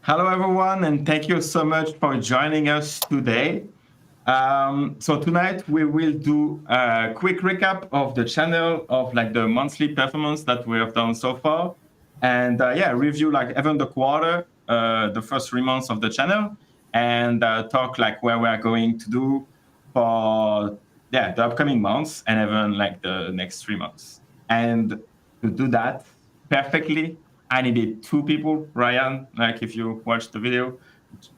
Hello, everyone, and thank you so much for joining us today. So tonight we will do a quick recap of the channel of like the monthly performance that we have done so far, and review like even the quarter, the first 3 months of the channel, and talk like where we are going to do for the upcoming months and even like the next 3 months. And to do that perfectly, I needed two people. Ryan, like if you watch the video,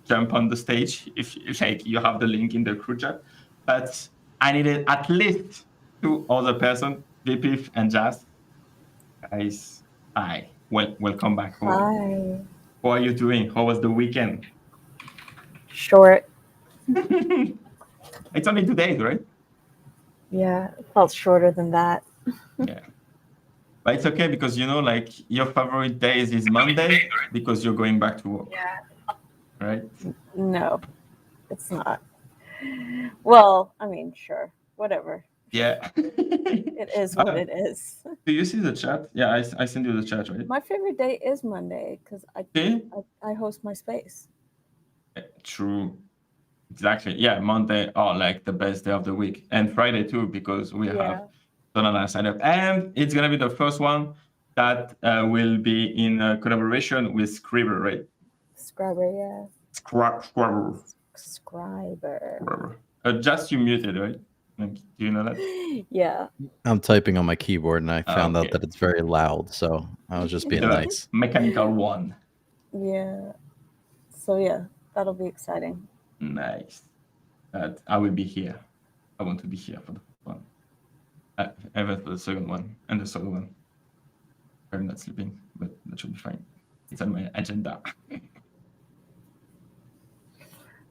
jump on the stage if like you have the link in the crew chat. But I needed at least two other person, VP and Jazz. Guys, hi. Welcome back home. Hi. What are you doing? How was the weekend? Short. It's only 2 days, right? Yeah, it felt shorter than that. Yeah. But it's okay because like your favorite days is Monday because you're going back to work. Yeah. Right? No, it's not. Well, I mean, sure. Whatever. Yeah. It is what it is. Do you see the chat? Yeah, I sent you the chat, right? My favorite day is Monday because See? I host my space. True. Exactly. Yeah, Monday are like the best day of the week. And Friday too, because we have Donald signed up. And it's going to be the first one that will be in collaboration with Scriber, right? Scriber, yeah. Scriber. Scriber. Just you muted, right? Like, do you know that? Yeah. I'm typing on my keyboard and I found out that it's very loud, so I was just being nice. Mechanical one. Yeah. So yeah, that'll be exciting. Nice. I will be here. I want to be here for the first one. Ever for the second one and the third one. I'm not sleeping, but that should be fine. It's on my agenda.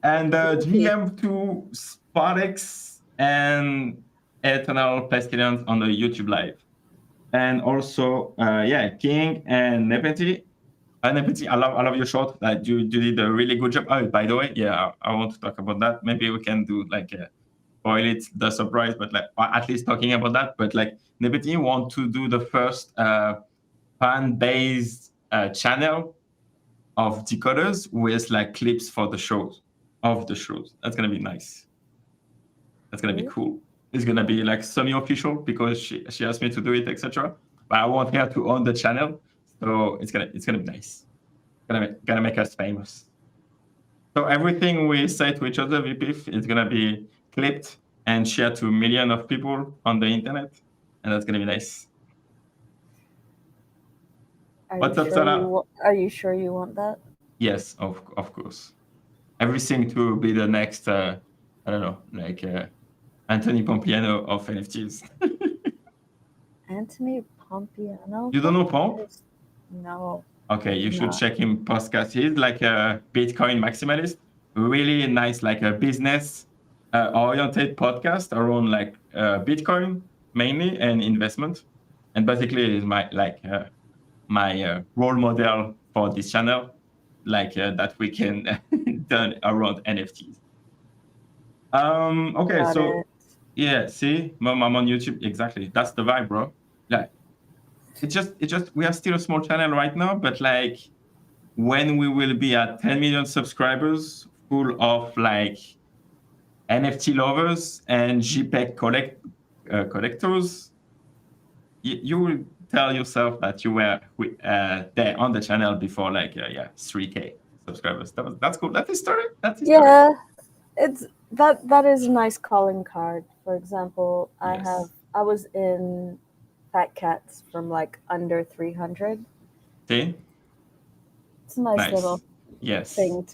And GM to Spartex and Eternal Pestilence on the YouTube live. And also, King and Nepenti. Nepenti, I love your shot. You did a really good job. Oh, by the way, I want to talk about that. Maybe we can do like spoil it, the surprise, but like at least talking about that. But like Nepenti want to do the first fan-based channel of Decoders with like clips for the shows. That's gonna be nice. That's gonna be cool. It's gonna be like semi-official because she asked me to do it, etc. But I want her to own the channel, so it's gonna be nice. Gonna make us famous. So everything we say to each other, VP, is gonna be clipped and shared to millions of people on the internet, and that's gonna be nice. What's up, Sarah? Are you sure you want that? Yes, of course. Everything to be the next, I don't know, like Anthony Pompiano of NFTs. Anthony Pompiano? You don't know Pomp? No. Okay, you should check him podcast. He's like a Bitcoin maximalist. Really nice, like a business oriented podcast around like Bitcoin mainly and investment. And basically, it is my role model for this channel, like that we can done around NFTs. Okay, Got so it. yeah, see, I'm on YouTube. Exactly, that's the vibe, bro. Like, it's just we are still a small channel right now, but like when we will be at 10 million subscribers, full of like NFT lovers and JPEG collectors, you will tell yourself that you were there on the channel before like 3K subscribers. That's cool. That's historic. Yeah, it's that is a nice calling card. For example, Yes. I was in Fat Cats from like under 300. See? It's a nice little yes thing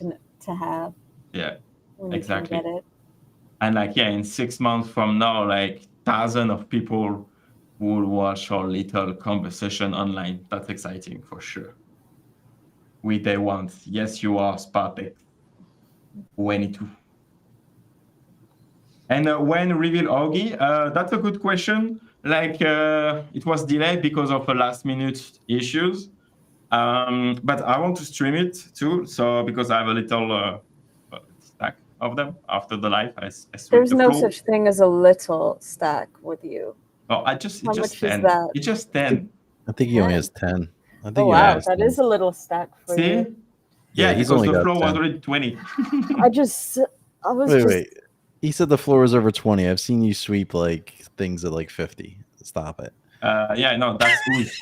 to have. Yeah, when exactly. You can get it. And like in 6 months from now, like thousands of people will watch our little conversation online. That's exciting for sure. We day one. Yes, you are Spartex. 22. And when reveal Hoagie, that's a good question. Like it was delayed because of a last minute issues. But I want to stream it too. So because I have a little stack of them after the live, There's no such thing as a little stack with you. Oh, How much 10. Is that? It's just 10. I think he only has 10. I think wow, that is a little stack for See? you. Yeah, he's because only the got floor was 10. already 20. I was Wait, just wait. He said the floor is over 20. I've seen you sweep like things at like 50. Stop it. Yeah, no, that's ooze.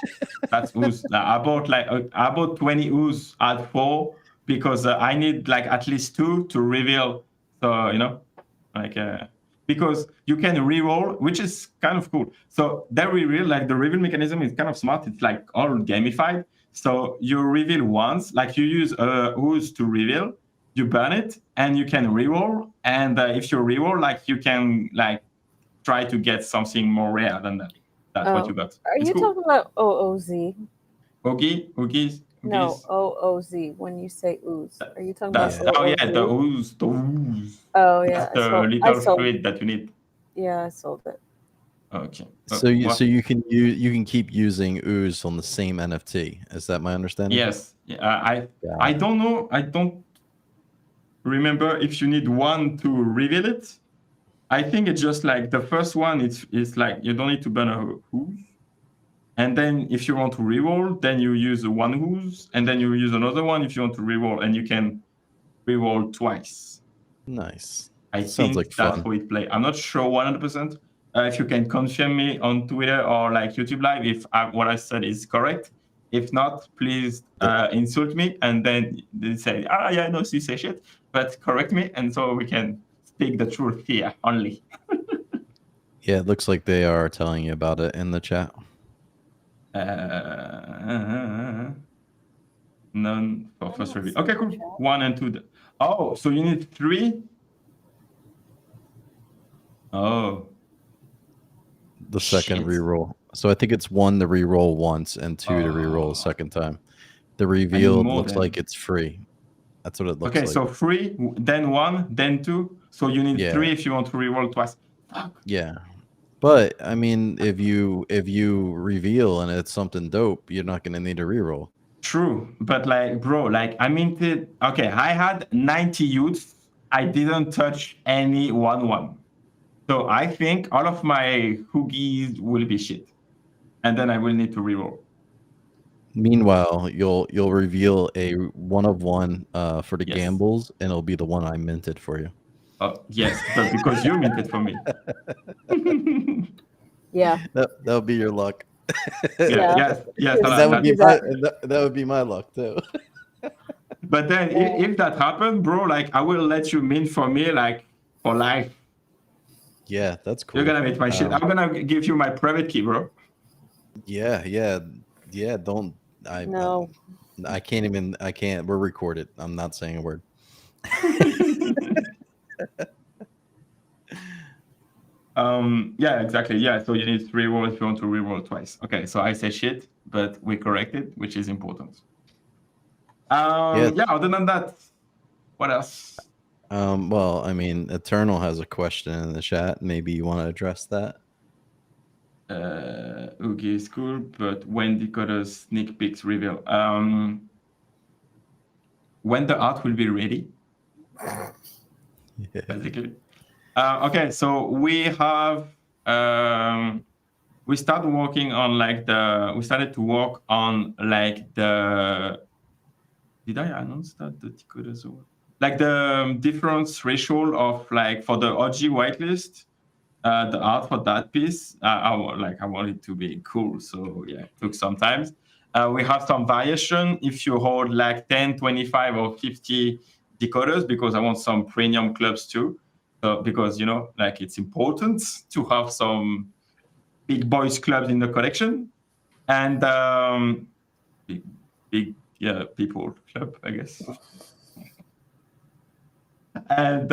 That's ooze. I bought 20 ooze at 4 because I need like at least 2 to reveal. So like because you can reroll, which is kind of cool. So that reveal, like the reveal mechanism is kind of smart. It's like all gamified. So you reveal once, like you use ooze to reveal, you burn it, and you can reroll. And if you reroll, like you can like try to get something more rare than that. That's what you got. Are It's you cool. talking about OOZ? Hoagies. No, OOZ. When you say ooze, are you talking about That's OOZ? the ooze. The ooze. Oh yeah, That's the I little sold. fluid that you need. Yeah, I sold it. Okay. So you can keep using ooze on the same NFT. Is that my understanding? Yes. I don't know. I don't remember if you need one to reveal it. I think it's just like the first one. It's like you don't need to burn a ooze. And then if you want to reroll, then you use one ooze, and then you use another one if you want to reroll, and you can reroll twice. Nice. I Sounds think like that's fun. how it plays. I'm not sure 100%. If you can confirm me on Twitter or like YouTube Live if what I said is correct. If not, please insult me and then they say, yeah, no, you say shit, but correct me, and so we can speak the truth here only. Yeah, it looks like they are telling you about it in the chat. None for first review. Okay, cool. 1 and 2. Oh, so you need 3? Oh. The second Shit. reroll. So I think it's 1 to reroll once and 2 to reroll a second time. The reveal looks like it's free. That's what it looks like. Okay, so 3, then 1, then 2. So you need 3 if you want to reroll twice. Fuck. Yeah. But I mean, if you reveal and it's something dope, you're not gonna need a reroll. True, but like, bro, like I minted. Okay, I had 90 youths. I didn't touch any 1-1. So I think all of my Hoagies will be shit, and then I will need to reroll. Meanwhile, you'll reveal a 1 of 1 for the gambles, and it'll be the one I minted for you. Oh yes, but because you minted for me. Yeah. That'll be your luck. Yes. That would be my luck too. But then if that happened, bro, like I will let you mint for me like for life. Yeah, that's cool. You're gonna mint my shit. I'm gonna give you my private key, bro. Yeah. Don't No. I can't even. I can't. We're recorded. I'm not saying a word. Yeah, exactly. Yeah, so you need 3 rolls if you want to reroll twice. Okay, so I say shit, but we corrected, which is important. Yeah, other than that, what else? Well, I mean, Eternal has a question in the chat. Maybe you want to address that. Okay, is cool, but when Decoders sneak peeks reveal, when the art will be ready, basically. Okay, so we have we started working on like we started to work on like did I announce that the decoders were like the difference threshold of like for the OG whitelist, the art for that piece. I want it to be cool, so yeah, it took some time. We have some variation if you hold like 10, 25, or 50 decoders because I want some premium clubs too. Because like it's important to have some big boys clubs in the collection and big people club, I guess. And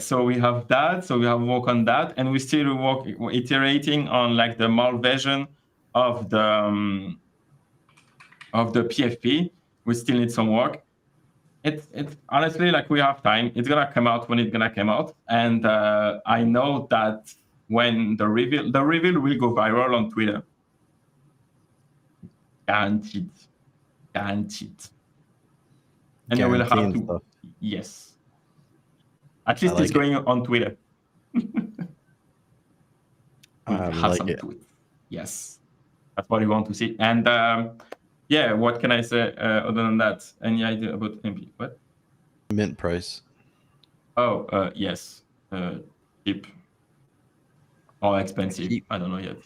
so we have that. So we have work on that, and we still iterating on like the mall version of the PFP. We still need some work. It's honestly like we have time. It's gonna come out when it's gonna come out, and I know that when the reveal will go viral on Twitter. Guaranteed. And you will have to stuff. Yes. At least it's going on Twitter. I like it. Tweets. Yes. That's what you want to see. And yeah, what can I say other than that? Any idea about MP? What? Mint price. Oh, yes. Cheap or expensive. Cheap. I don't know yet.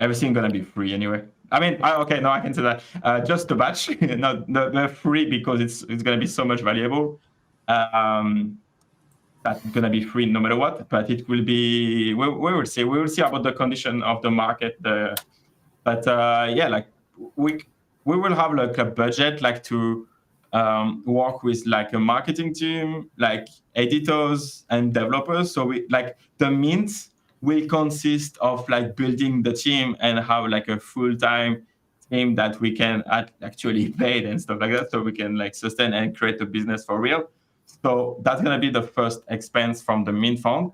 Everything gonna be free anyway. I mean, okay, no, I can say that. Just the batch, not the free because it's gonna be so much valuable. That's gonna be free no matter what. But it will be. We will see. We will see about the condition of the market. But yeah, like we will have like a budget like to work with like a marketing team, like editors and developers. So we like the mint will consist of like building the team and have like a full-time team that we can actually pay and stuff like that, so we can like sustain and create a business for real. So that's gonna be the first expense from the mint fund.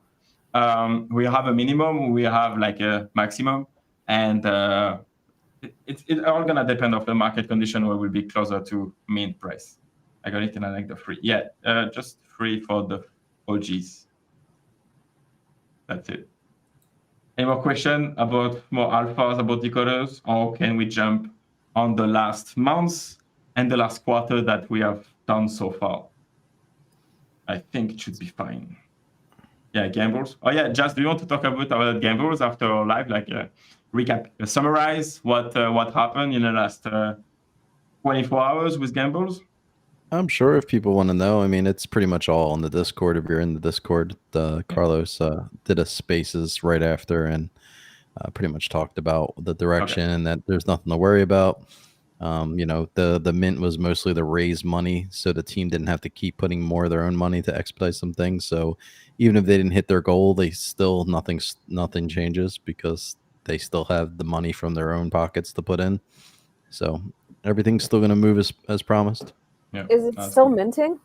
We have a minimum, we have like a maximum, and it's all gonna depend of the market condition where we'll be closer to mint price. I got it, and I like the free. Yeah, just free for the Hoagies. That's it. Any more question about more alphas about decoders, or can we jump on the last months and the last quarter that we have done so far? I think it should be fine. Yeah, gambles. Oh yeah, Jazz, do you want to talk about gambles after our live? Like recap, summarize what happened in the last 24 hours with gambles? I'm sure if people want to know, I mean, it's pretty much all on the Discord. If you're in the Discord, Carlos did a spaces right after and pretty much talked about the direction and that there's nothing to worry about. You know, the mint was mostly the raise money, so the team didn't have to keep putting more of their own money to expedite some things. So even if they didn't hit their goal, they still nothing changes because they still have the money from their own pockets to put in. So everything's still going to move as promised. Yeah, is it still minting?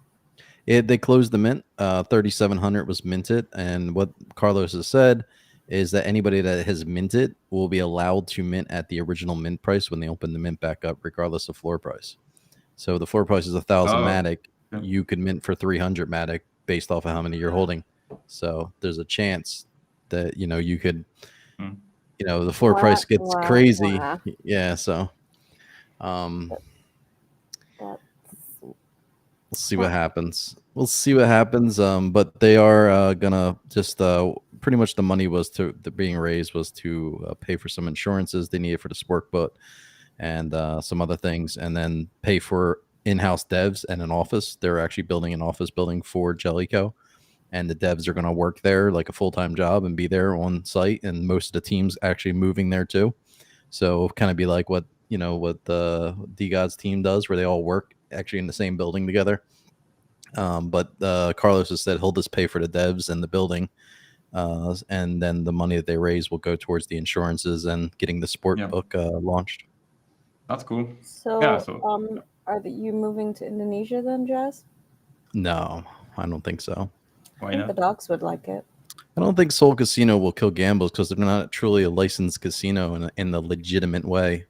They closed the mint. 3,700 was minted, and what Carlos has said is that anybody that has minted will be allowed to mint at the original mint price when they open the mint back up, regardless of floor price. So the floor price is 1,000 Matic. Yeah. You could mint for 300 Matic based off of how many you're holding. So there's a chance that you could, the floor price gets crazy. Yeah. So, we'll see what happens. We'll see what happens. But they are gonna just pretty much the money was being raised was to pay for some insurances they needed for the sport boat and some other things, and then pay for in-house devs and an office. They're actually building an office building for Jellico, and the devs are gonna work there like a full-time job and be there on site. And most of the team's actually moving there too. So kind of be like what the Decod3rs team does, where they all work actually in the same building together. But Carlos has said he'll just pay for the devs and the building, and then the money that they raise will go towards the insurances and getting the sport book launched. That's cool. So, are you moving to Indonesia then, Jazz? No, I don't think so. Why I think not? the docs would like it. I don't think Soul Casino will kill gambles because they're not truly a licensed casino in the legitimate way.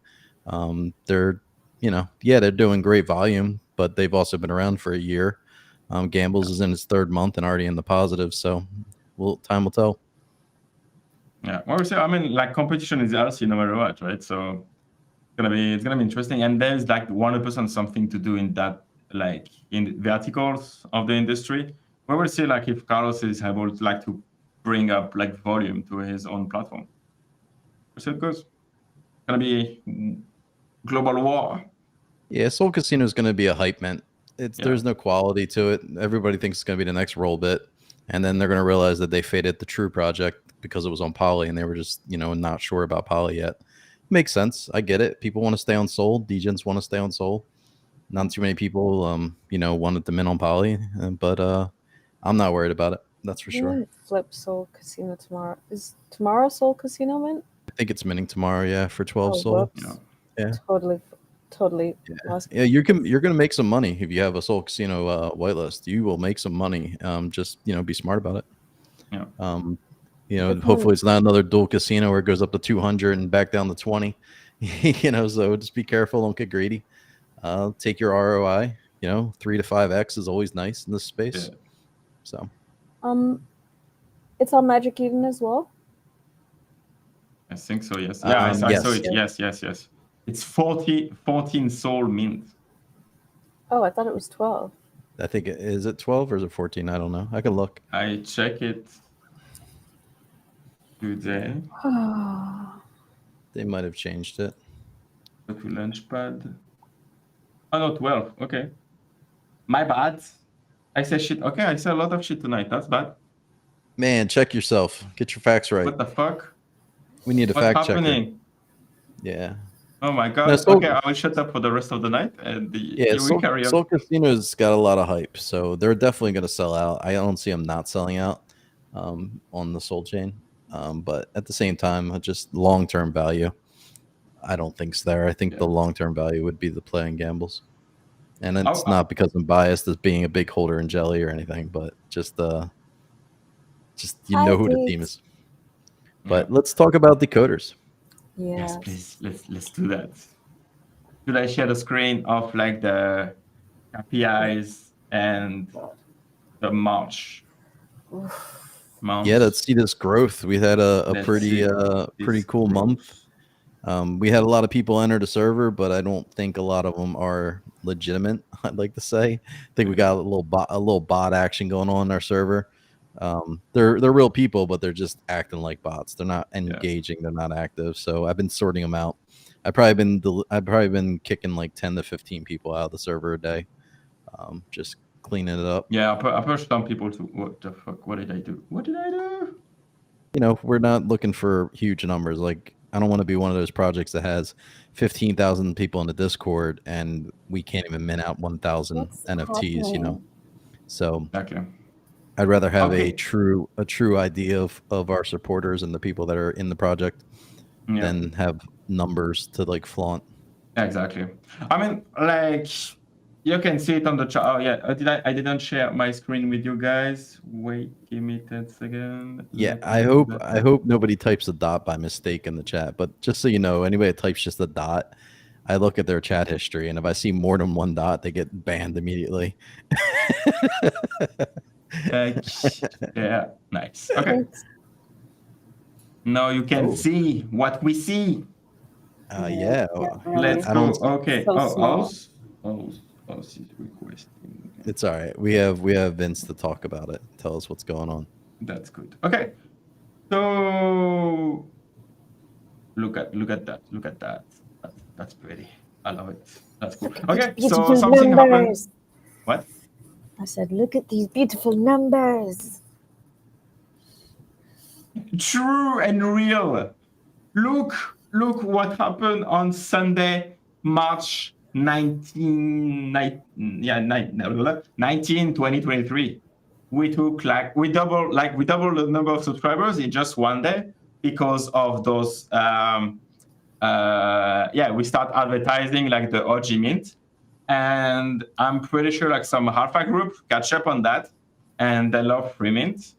They're doing great volume, but they've also been around for a year. Gambles is in its third month and already in the positive, so time will tell. Yeah, well, I mean, like competition is healthy no matter what, right? So it's gonna be interesting, and there's like 100% something to do in that, like in verticals of the industry. We will see, like if Carlos is able to like to bring up like volume to his own platform. So it goes. It's gonna be global war. Yeah, Soul Casino is going to be a hype mint. There's no quality to it. Everybody thinks it's going to be the next Rollbit, and then they're going to realize that they faded the True project because it was on Poly, and they were just not sure about Poly yet. Makes sense. I get it. People want to stay on Soul. Degens want to stay on Soul. Not too many people, wanted to mint on Poly, but I'm not worried about it. That's for sure. Flip Soul Casino tomorrow. Is tomorrow Soul Casino mint? I think it's minting tomorrow. Yeah, for 12 Soul. Yeah. Totally. Yeah, you're gonna make some money if you have a Soul Casino whitelist. You will make some money. Just be smart about it. Yeah. Hopefully it's not another dual casino where it goes up to 200 and back down to 20. So just be careful. Don't get greedy. Take your ROI. 3 to 5x is always nice in this space. Yeah. So. It's on Magic Eden as well. I think so. Yes. Yeah, I saw it. Yes. It's 14 soul mint. Oh, I thought it was 12. I think is it 12 or is it 14? I don't know. I can look. I check it today. They might have changed it. Go to Launchpad. Oh no, 12. Okay. My bad. I say shit. Okay, I say a lot of shit tonight. That's bad. Man, check yourself. Get your facts right. What the fuck? We need a What's fact checker. happening? Yeah. Oh my god. No, Soul- Okay, I will shut up for the rest of the night and Yeah, you will carry on. Soul Casino's got a lot of hype, so they're definitely going to sell out. I don't see them not selling out on the Soul chain. But at the same time, just long-term value, I don't think's there. I think the long-term value would be the play and gambles. And it's not because I'm biased as being a big holder in Jelly or anything, but just you know who the team is. But let's talk about Decoders. Yes, please. Let's do that. Should I share the screen of like the KPIs and the March? Yeah, let's see this growth. We had a pretty cool month. We had a lot of people enter the server, but I don't think a lot of them are legitimate. I'd like to say. I think we got a little bot action going on in our server. They're real people, but they're just acting like bots. They're not engaging. They're not active. So I've been sorting them out. I've probably been kicking like 10 to 15 people out of the server a day. Just cleaning it up. Yeah, I pushed some people to what the fuck? What did I do? You know, we're not looking for huge numbers. Like, I don't want to be one of those projects that has 15,000 people in the Discord and we can't even mint out 1,000 NFTs. You know, so I'd rather have a true idea of our supporters and the people that are in the project than have numbers to like flaunt. Exactly. I mean, like, you can see it on the chat. Oh yeah, I didn't share my screen with you guys. Wait, give me 10 seconds. Yeah, I hope nobody types a dot by mistake in the chat. But just so you know, anybody that types just a dot, I look at their chat history, and if I see more than one dot, they get banned immediately. Yeah, nice. Okay. Now you can see what we see. Yeah. Let's go. Okay. Is requesting. It's all right. We have Vince to talk about it. Tell us what's going on. That's good. Okay. So look at that. Look at that. That's pretty. I love it. That's cool. Okay. So something happened. What? I said, look at these beautiful numbers. True and real. Look what happened on Sunday, March 19, 2023. We took we doubled the number of subscribers in just one day because of those. We start advertising like the OG mint, and I'm pretty sure like some alpha group catch up on that, and they love free mint,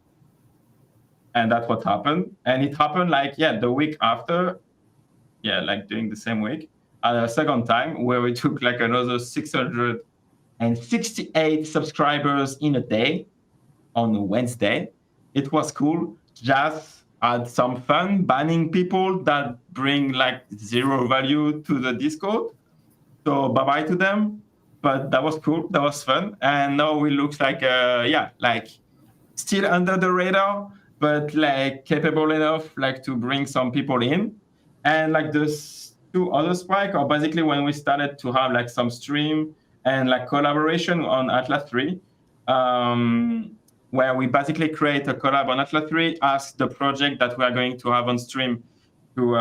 and that's what happened. And it happened like the week after, like during the same week. A second time where we took like another 668 subscribers in a day on a Wednesday. It was cool. Just had some fun banning people that bring like zero value to the Discord. So bye-bye to them. But that was cool. That was fun. And now we look like, like still under the radar, but like capable enough like to bring some people in. And like this, two other spike are basically when we started to have like some stream and like collaboration on Atlas 3, where we basically create a collab on Atlas 3, ask the project that we are going to have on stream to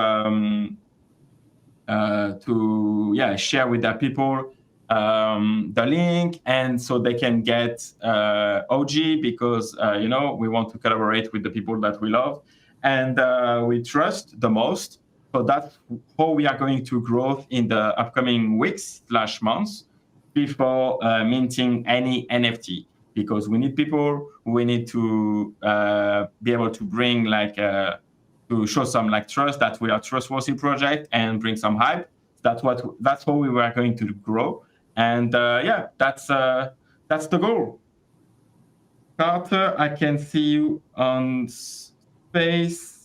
share with their people the link, and so they can get OG because we want to collaborate with the people that we love and we trust the most. So that's how we are going to grow in the upcoming weeks/months before minting any NFT, because we need people. We need to be able to bring to show some like trust that we are a trustworthy project and bring some hype. That's how we were going to grow. And that's the goal. Carter, I can see you on space.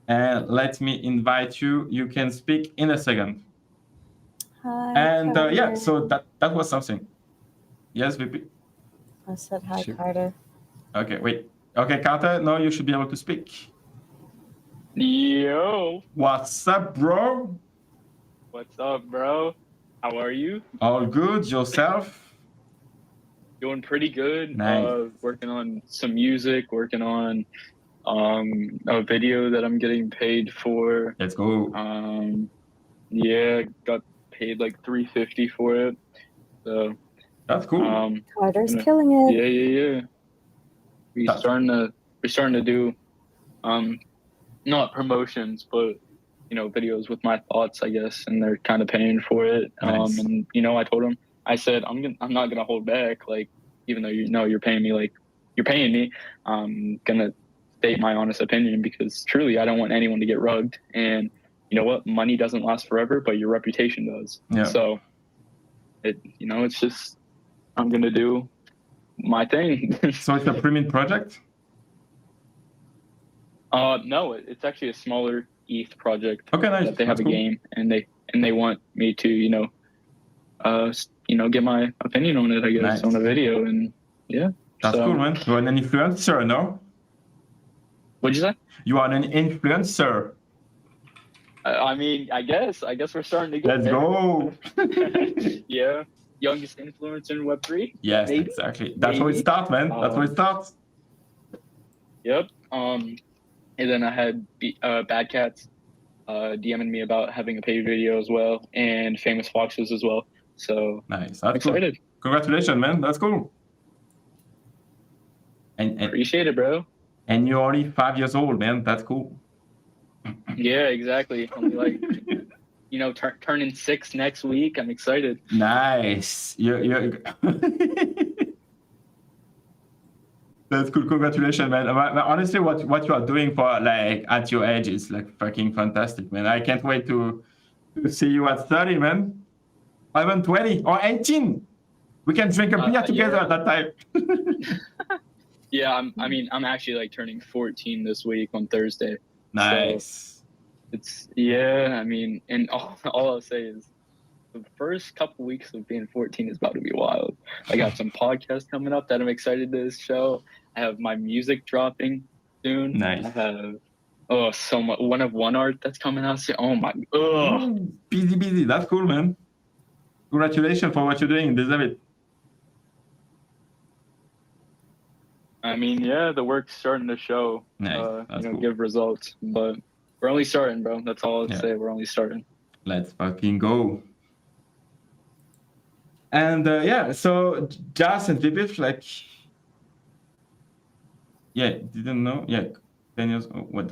And let me invite you. You can speak in a second. Hi, And yeah, Carter. so that was something. Yes, VP. I said hi, Sure. Carter. Okay, wait. Okay, Carter, now you should be able to speak. Yo, What's up, bro? what's up, bro? How are you? All good? Yourself? Doing pretty good. Nice. Working on some music, working on a video that I'm getting paid for. Let's go. Yeah, got paid like $350 for it. So That's cool. Carter's gonna- killing it. yeah. We're That's- starting to do not promotions, but videos with my thoughts, I guess, and they're kind of paying for it. Nice. And I told them, I said, I'm not gonna hold back. Like, even though you're paying me, I'm gonna state my honest opinion, because truly, I don't want anyone to get rugged. And you know what? Money doesn't last forever, but your reputation does. Yeah. So it's just, I'm gonna do my thing. So it's a premium project? No, it's actually a smaller ETH project. Okay, nice. That they have That's a cool. game, and they want me to get my opinion on it, I guess, Nice. on a video. And yeah, That's so, cool, man. You're an influencer, no? What'd you say? You are an influencer. I mean, I guess we're starting to get Let's there. go. Yeah, youngest influencer in Web3. Yes, Maybe. exactly. That's how it Maybe. starts, man. That's how it starts. Yep. And then I had Bad Cats DMing me about having a paid video as well, and Famous Foxes as well. So Nice. I'm That's cool. excited. Congratulations, man. That's cool. And Appreciate it, bro. you're only 5 years old, man. That's cool. Yeah, exactly. I'm like, turning 6 next week. I'm excited. Nice. You're That's cool. Congratulations, man. Honestly, what you are doing for like at your age is like fucking fantastic, man. I can't wait to see you at 30, man. Or even 20 or 18. We can drink a beer together at that time. Yeah, I'm actually like turning 14 this week on Thursday. Nice. So and all I'll say is the first couple weeks of being 14 is about to be wild. I got some podcasts coming up that I'm excited to show. I have my music dropping soon. Nice. I have so much one art that's coming out soon. Oh my Busy. That's cool, man. Congratulations for what you're doing. You deserve it. I mean, yeah, the work's starting to show. Nice. That's cool. Give results. But we're only starting, bro. That's all I'd Yeah. say. We're only starting. Let's fucking go. And so Jas and Vipif, like, didn't know. 10 years old. What?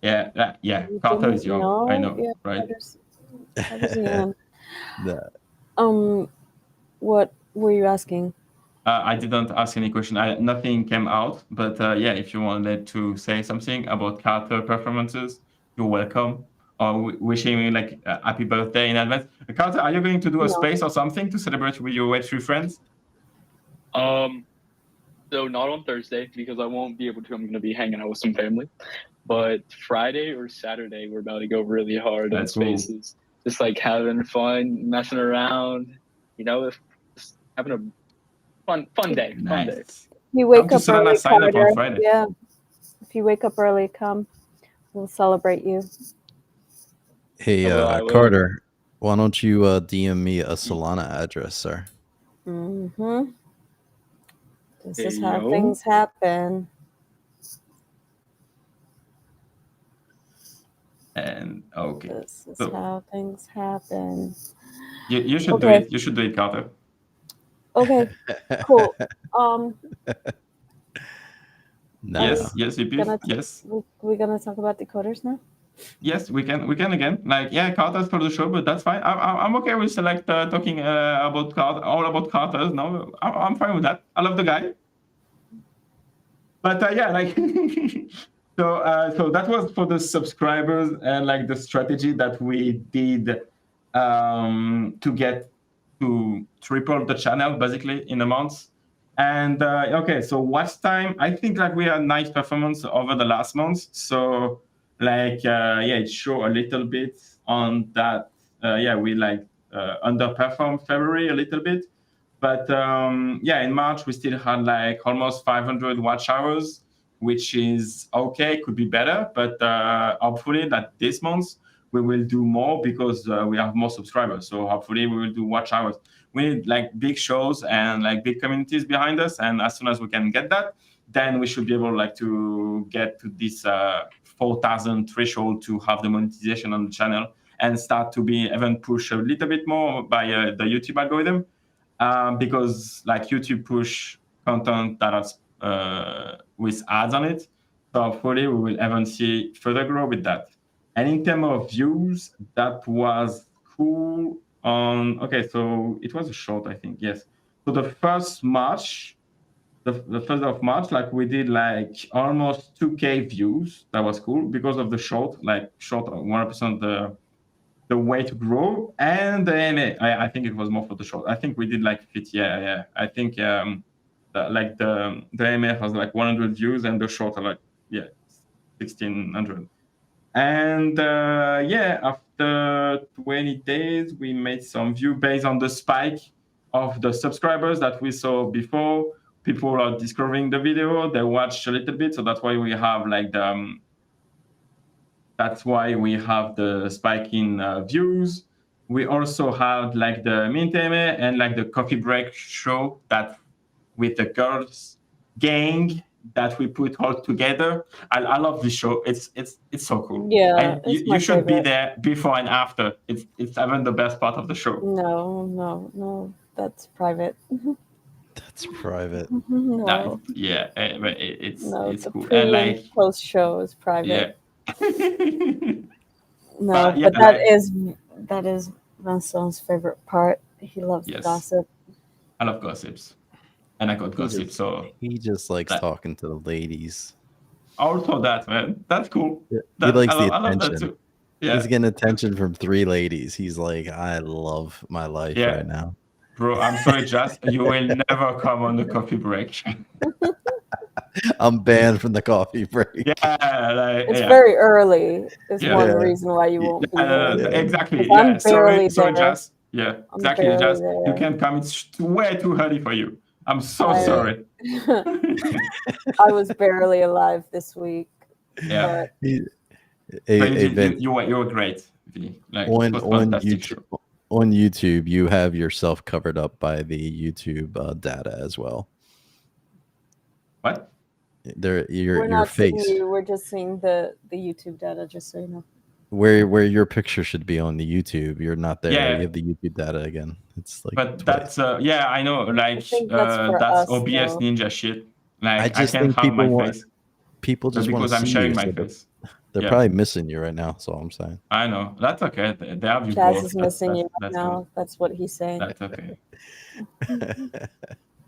Yeah. You Carter didn't is young. know? I know, Yeah, right? Carter's young. Nah. What were you asking? I didn't ask any question. Nothing came out. But if you wanted to say something about Carter performances, you're welcome. Or wishing me like a happy birthday in advance. Carter, are you going to do a No. space or something to celebrate with your Web3 friends? So not on Thursday, because I won't be able to. I'm going to be hanging out with some family. But Friday or Saturday, we're about to go really hard on That's cool. spaces. Just like having fun, messing around, just having a fun day. Fun day. Nice. You wake Come to up Savannah early, sign up on Carter. Friday. Yeah. If you wake up early, come. We'll celebrate you. Hey, I will. Carter, why don't you DM me a Solana address, sir? Mm-hmm. This is Hey, how yo. things happen. And okay. This is So- how things happen. You should do Okay. it. You should do it, Carter. Okay, cool. No. Yes, VP. Gonna- Yes. We're gonna talk about decoders now. Yes, we can again. Like, Carter's for the show, but that's fine. I'm okay with talking about Carter, all about Carter's. No, I'm fine with that. I love the guy. But so that was for the subscribers and like the strategy that we did to get to triple the channel basically in a month. And so watch time. I think like we had nice performance over the last month. So it show a little bit on that we like underperformed February a little bit. But in March, we still had like almost 500 watch hours, which is okay, could be better. But hopefully that this month we will do more because we have more subscribers. So hopefully we will do watch hours. We need like big shows and like big communities behind us. And as soon as we can get that, then we should be able like to get to this 4,000 threshold to have the monetization on the channel and start to be even pushed a little bit more by the YouTube algorithm. Because like YouTube push content that is with ads on it. So hopefully we will even see further grow with that. And in terms of views, that was cool okay, so it was a short, I think, yes. So the first March, the 1st of March, like we did like almost 2K views. That was cool because of the short 100% the way to grow and the AMA. I think it was more for the short. I think we did like 50. Yeah. I think the AMA has like 100 views and the short are like 1,600. And after 20 days, we made some view based on the spike of the subscribers that we saw before. People are discovering the video. They watch a little bit, so that's why we have like the spike in views. We also had like the Mint AMA and like the coffee break show that with the girls gang that we put all together. I love this show. It's so cool. Yeah, And it's my you should be favorite. there before and after. It's even the best part of the show. No, that's private. That's private. No, It's the cool. pre And and like post show is private. No, yeah, but that is Vincent's favorite part. He loves Yes. gossip. I love gossips. And I got gossip, so He just likes that- talking to the ladies. also that, man. That's cool. He That, likes I the love that attention. too. Yeah. He's getting attention from 3 ladies. He's like, I love my life Yeah. right now. Bro, I'm sorry, Jazz. You will never come on the coffee break. I'm banned from the coffee break. It's very early. Is Yeah. one Yeah. reason why you won't be there. Exactly. 'Cause I'm Yeah. Sorry, barely there. Jazz. Yeah, I'm exactly, barely Jazz. there. You can come. It's way too early for you. I'm so I- sorry. I was barely alive this week. Yeah. He- But Hey, Vince, you were great. V. Like, it on was fantastic show. YouTube, you have yourself covered up by the YouTube data as well. What? There, We're your not seeing face, you. We're just seeing the YouTube data, just so you know. where your picture should be on the YouTube. You're not there. Yeah. You have the YouTube data again. It's like, But twice. that's I know. Like think that's for that's us, OBS though. Ninja shit. Like I just can't think have my people want- face. people But just want because to I'm see sharing you. my So face. they're Yeah. probably missing you right now. That's all I'm saying. I know. That's okay. They have you Chaz both. is missing you right that's now. good. That's what he's saying. That's okay.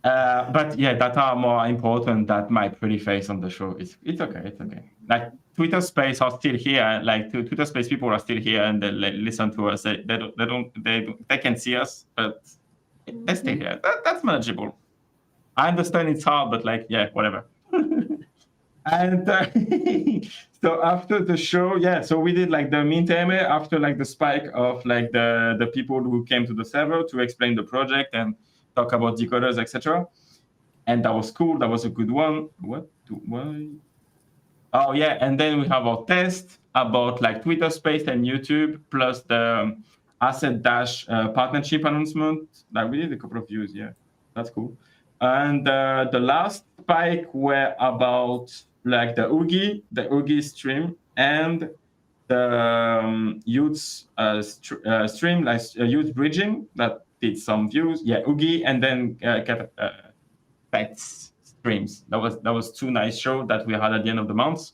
But yeah, that are more important than my pretty face on the show. It's okay. It's okay. Like Twitter Space are still here. Like Twitter Space people are still here and they listen to us. They can see us, but they stay here. That's manageable. I understand it's hard, but like whatever. And so after the show, so we did like the Mint AMA after like the spike of like the people who came to the server to explain the project and talk about decoders, etc. And that was cool. That was a good one. Oh yeah, and then we have our test about like Twitter Space and YouTube plus the Asset Dash partnership announcement. Like we did a couple of views. Yeah, that's cool. And the last spike were about like the Hoagie stream and the youth stream, like youth bridging that did some views. Yeah, Hoagie and then Pets streams. That was 2 nice shows that we had at the end of the month.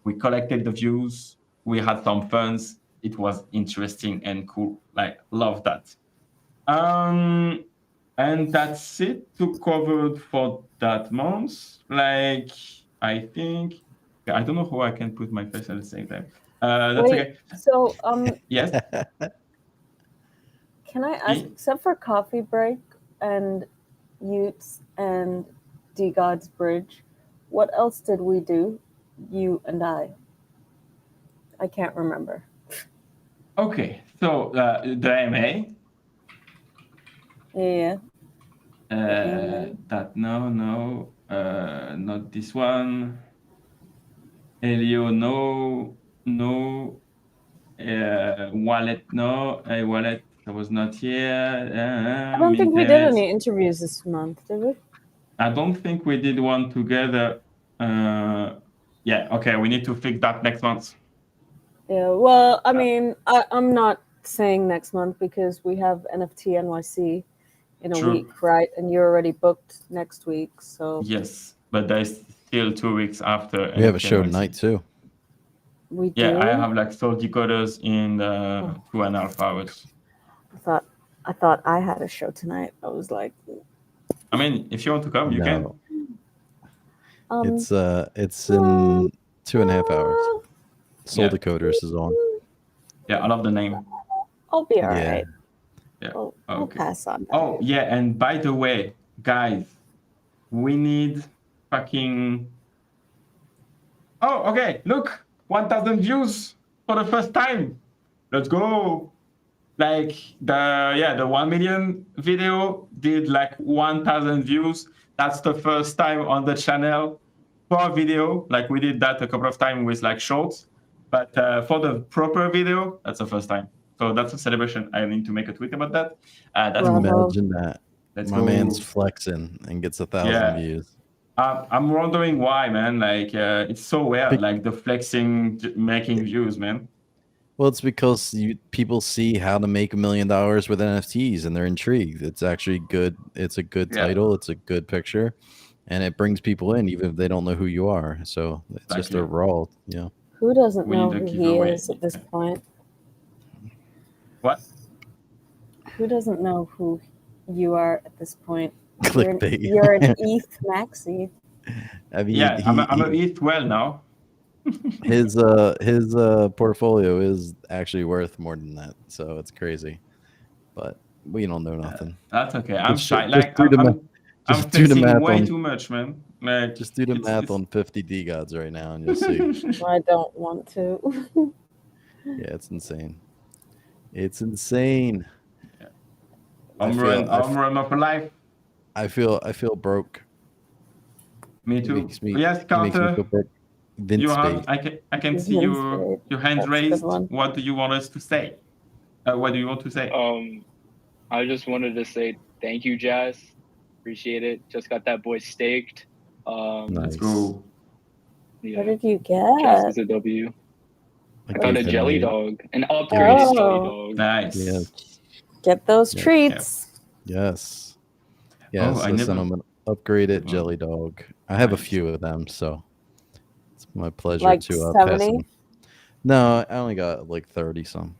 We collected the views. We had some funs. It was interesting and cool. Like, love that. And that's it to cover for that month. Like, I think I don't know how I can put my face at the same time. That's Wait, okay. so Yes. can I ask, except for Coffee Break and Utes and Decod3rs Bridge, what else did we do? You and I can't remember. Okay, so the AMA. Yeah. That no, not this one. Elio, no. Wallet, no. Wallet, I was not here. I don't think we did Mintes. any interviews this month, did we? I don't think we did one together. Yeah, okay, we need to fix that next month. Yeah. Well, I mean, I'm not saying next month because we have NFT NYC in a True. week, right? And you're already booked next week, so Yes, but there's still 2 weeks after. We have a NFT show NYC. tonight too. we do. Yeah, I have like sold decoders in 2.5 hours. I thought I had a show tonight. I was like, I mean, if you want to come, you can. It's in 2.5 hours. Soul Yeah. Decoders is on. Yeah, I love the name. I'll be all Yeah. right. Yeah. I'll Okay. pass on that. Oh, yeah, and by the way, guys, we need fucking... Oh, okay, look, 1,000 views for the first time. Let's go. Like the 1 million video did like 1,000 views. That's the first time on the channel for a video. Like we did that a couple of times with like shorts, but for the proper video, that's the first time. So that's a celebration. I need to make a tweet about that. That's Bravo. cool. Imagine that. Let's My go. man's flexing and gets 1,000 Yeah. views. I'm wondering why, man. Like it's so weird, like the flexing, making views, man. Well, it's because people see how to make $1 million with NFTs and they're intrigued. It's actually good. It's a good Yeah. title. It's a good picture, and it brings people in even if they don't know who you are. So it's just Exactly. a raw, you know. Who doesn't We know need a who he giveaway. is at this point? What? Who doesn't know who you are at this point? Clickbait. You're an ETH maxi. I mean, Yeah, I'm a ETH well now. his portfolio is actually worth more than that, so it's crazy. But we don't know nothing. That's okay. I'm Just- shy. just Like do the I'm math- I'm just do the flexing math way on- too much, man. Like Just do the math it's- on 50 DGods right now, and you'll see. I don't want to. Yeah, it's insane. It's insane. I'm run up a life. I feel broke. Me too. Makes me- Yes, It makes me Carter. feel broke. Vince You have, Spade. I can see Vince your Spade. hand That's a good raised. one. What do you want us to say? What do you want to say? I just wanted to say thank you, Jazz. Appreciate it. Just got that boy staked. Nice. Let's go. Yeah, What did you Jazz get? is a W. I Like got a Ethan jelly Lee. dog, an upgraded Oh. jelly dog. Nice. Yes. Get those Yeah. treats. Yes. Yes. I I sent never- him an upgraded Wow. jelly dog. I have a Nice. few of them, so it's my pleasure Like to pass 70? them. No, I only got like 30 some.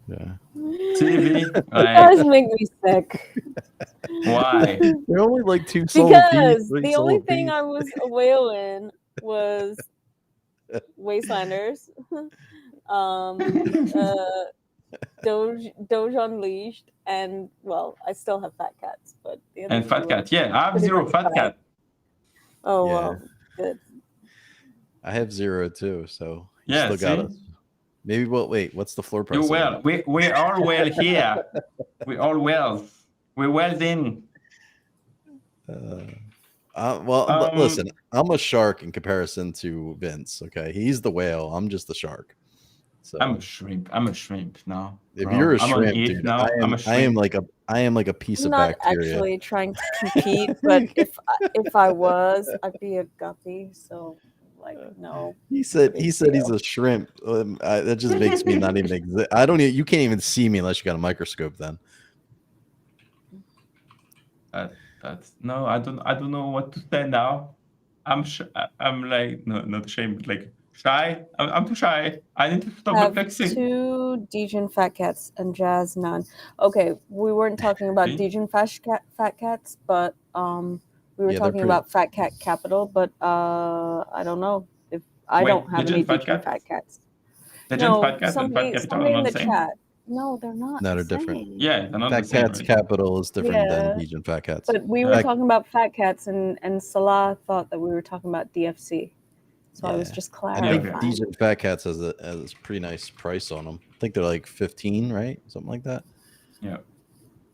Yeah. TV. You Like, guys make me sick. why? They're only like two sold Because three the sold only thing apiece. I was a whale in was Wastelanders, Doge Unleashed, and well, I still have Fat Cats, but the other And two Fat are- Cat. Yeah, I have pretty 0 much Fat fine. Cat. Oh Yeah. well, good. I have 0 too, so you Yeah, still got see? us. Maybe wait, what's the floor price? You're on well. it? We're all well here. We're all well. We're well in. Well, listen, I'm a shark in comparison to Vince. Okay, he's the whale. I'm just the shark. So I'm a shrimp. I'm a shrimp now. if bro. you're a I'm on shrimp, ETH dude, now. I'm a I am shrimp. like a piece I'm of not bacteria. actually trying to compete, but if I was, I'd be a guppy. So like no. He said Big he's deal. a shrimp. That just makes me not even exist. I don't. You can't even see me unless you got a microscope. Then That's no. I don't know what to say now. I'm like no, not ashamed, but like shy. I'm too shy. I need to stop the Have flexing. 2 Degen Fat Cats and Jazz none. Okay, we weren't talking about See? Degen Fat Cats, but we were Yeah, they're talking pretty- about Fat Cat Capital. But I don't know if I Wait, don't have any Degen Fat Degen Cat? Fat Cats. Legend No, Fat Cat and somebody, Fat Capital somebody are in not the the same. chat. No, they're not. No, the they're different. same. Yeah, they're not Fat the same. Cats Right? Capital is different Yeah. than Legion Fat Cats. But we were Fat- talking about Fat Cats, and Salah thought that we were talking about DFC. So I was Yeah. just And I think clarifying. DJ Fat Cats has a pretty nice price on them. I think they're like 15, right? Something like that. Yeah.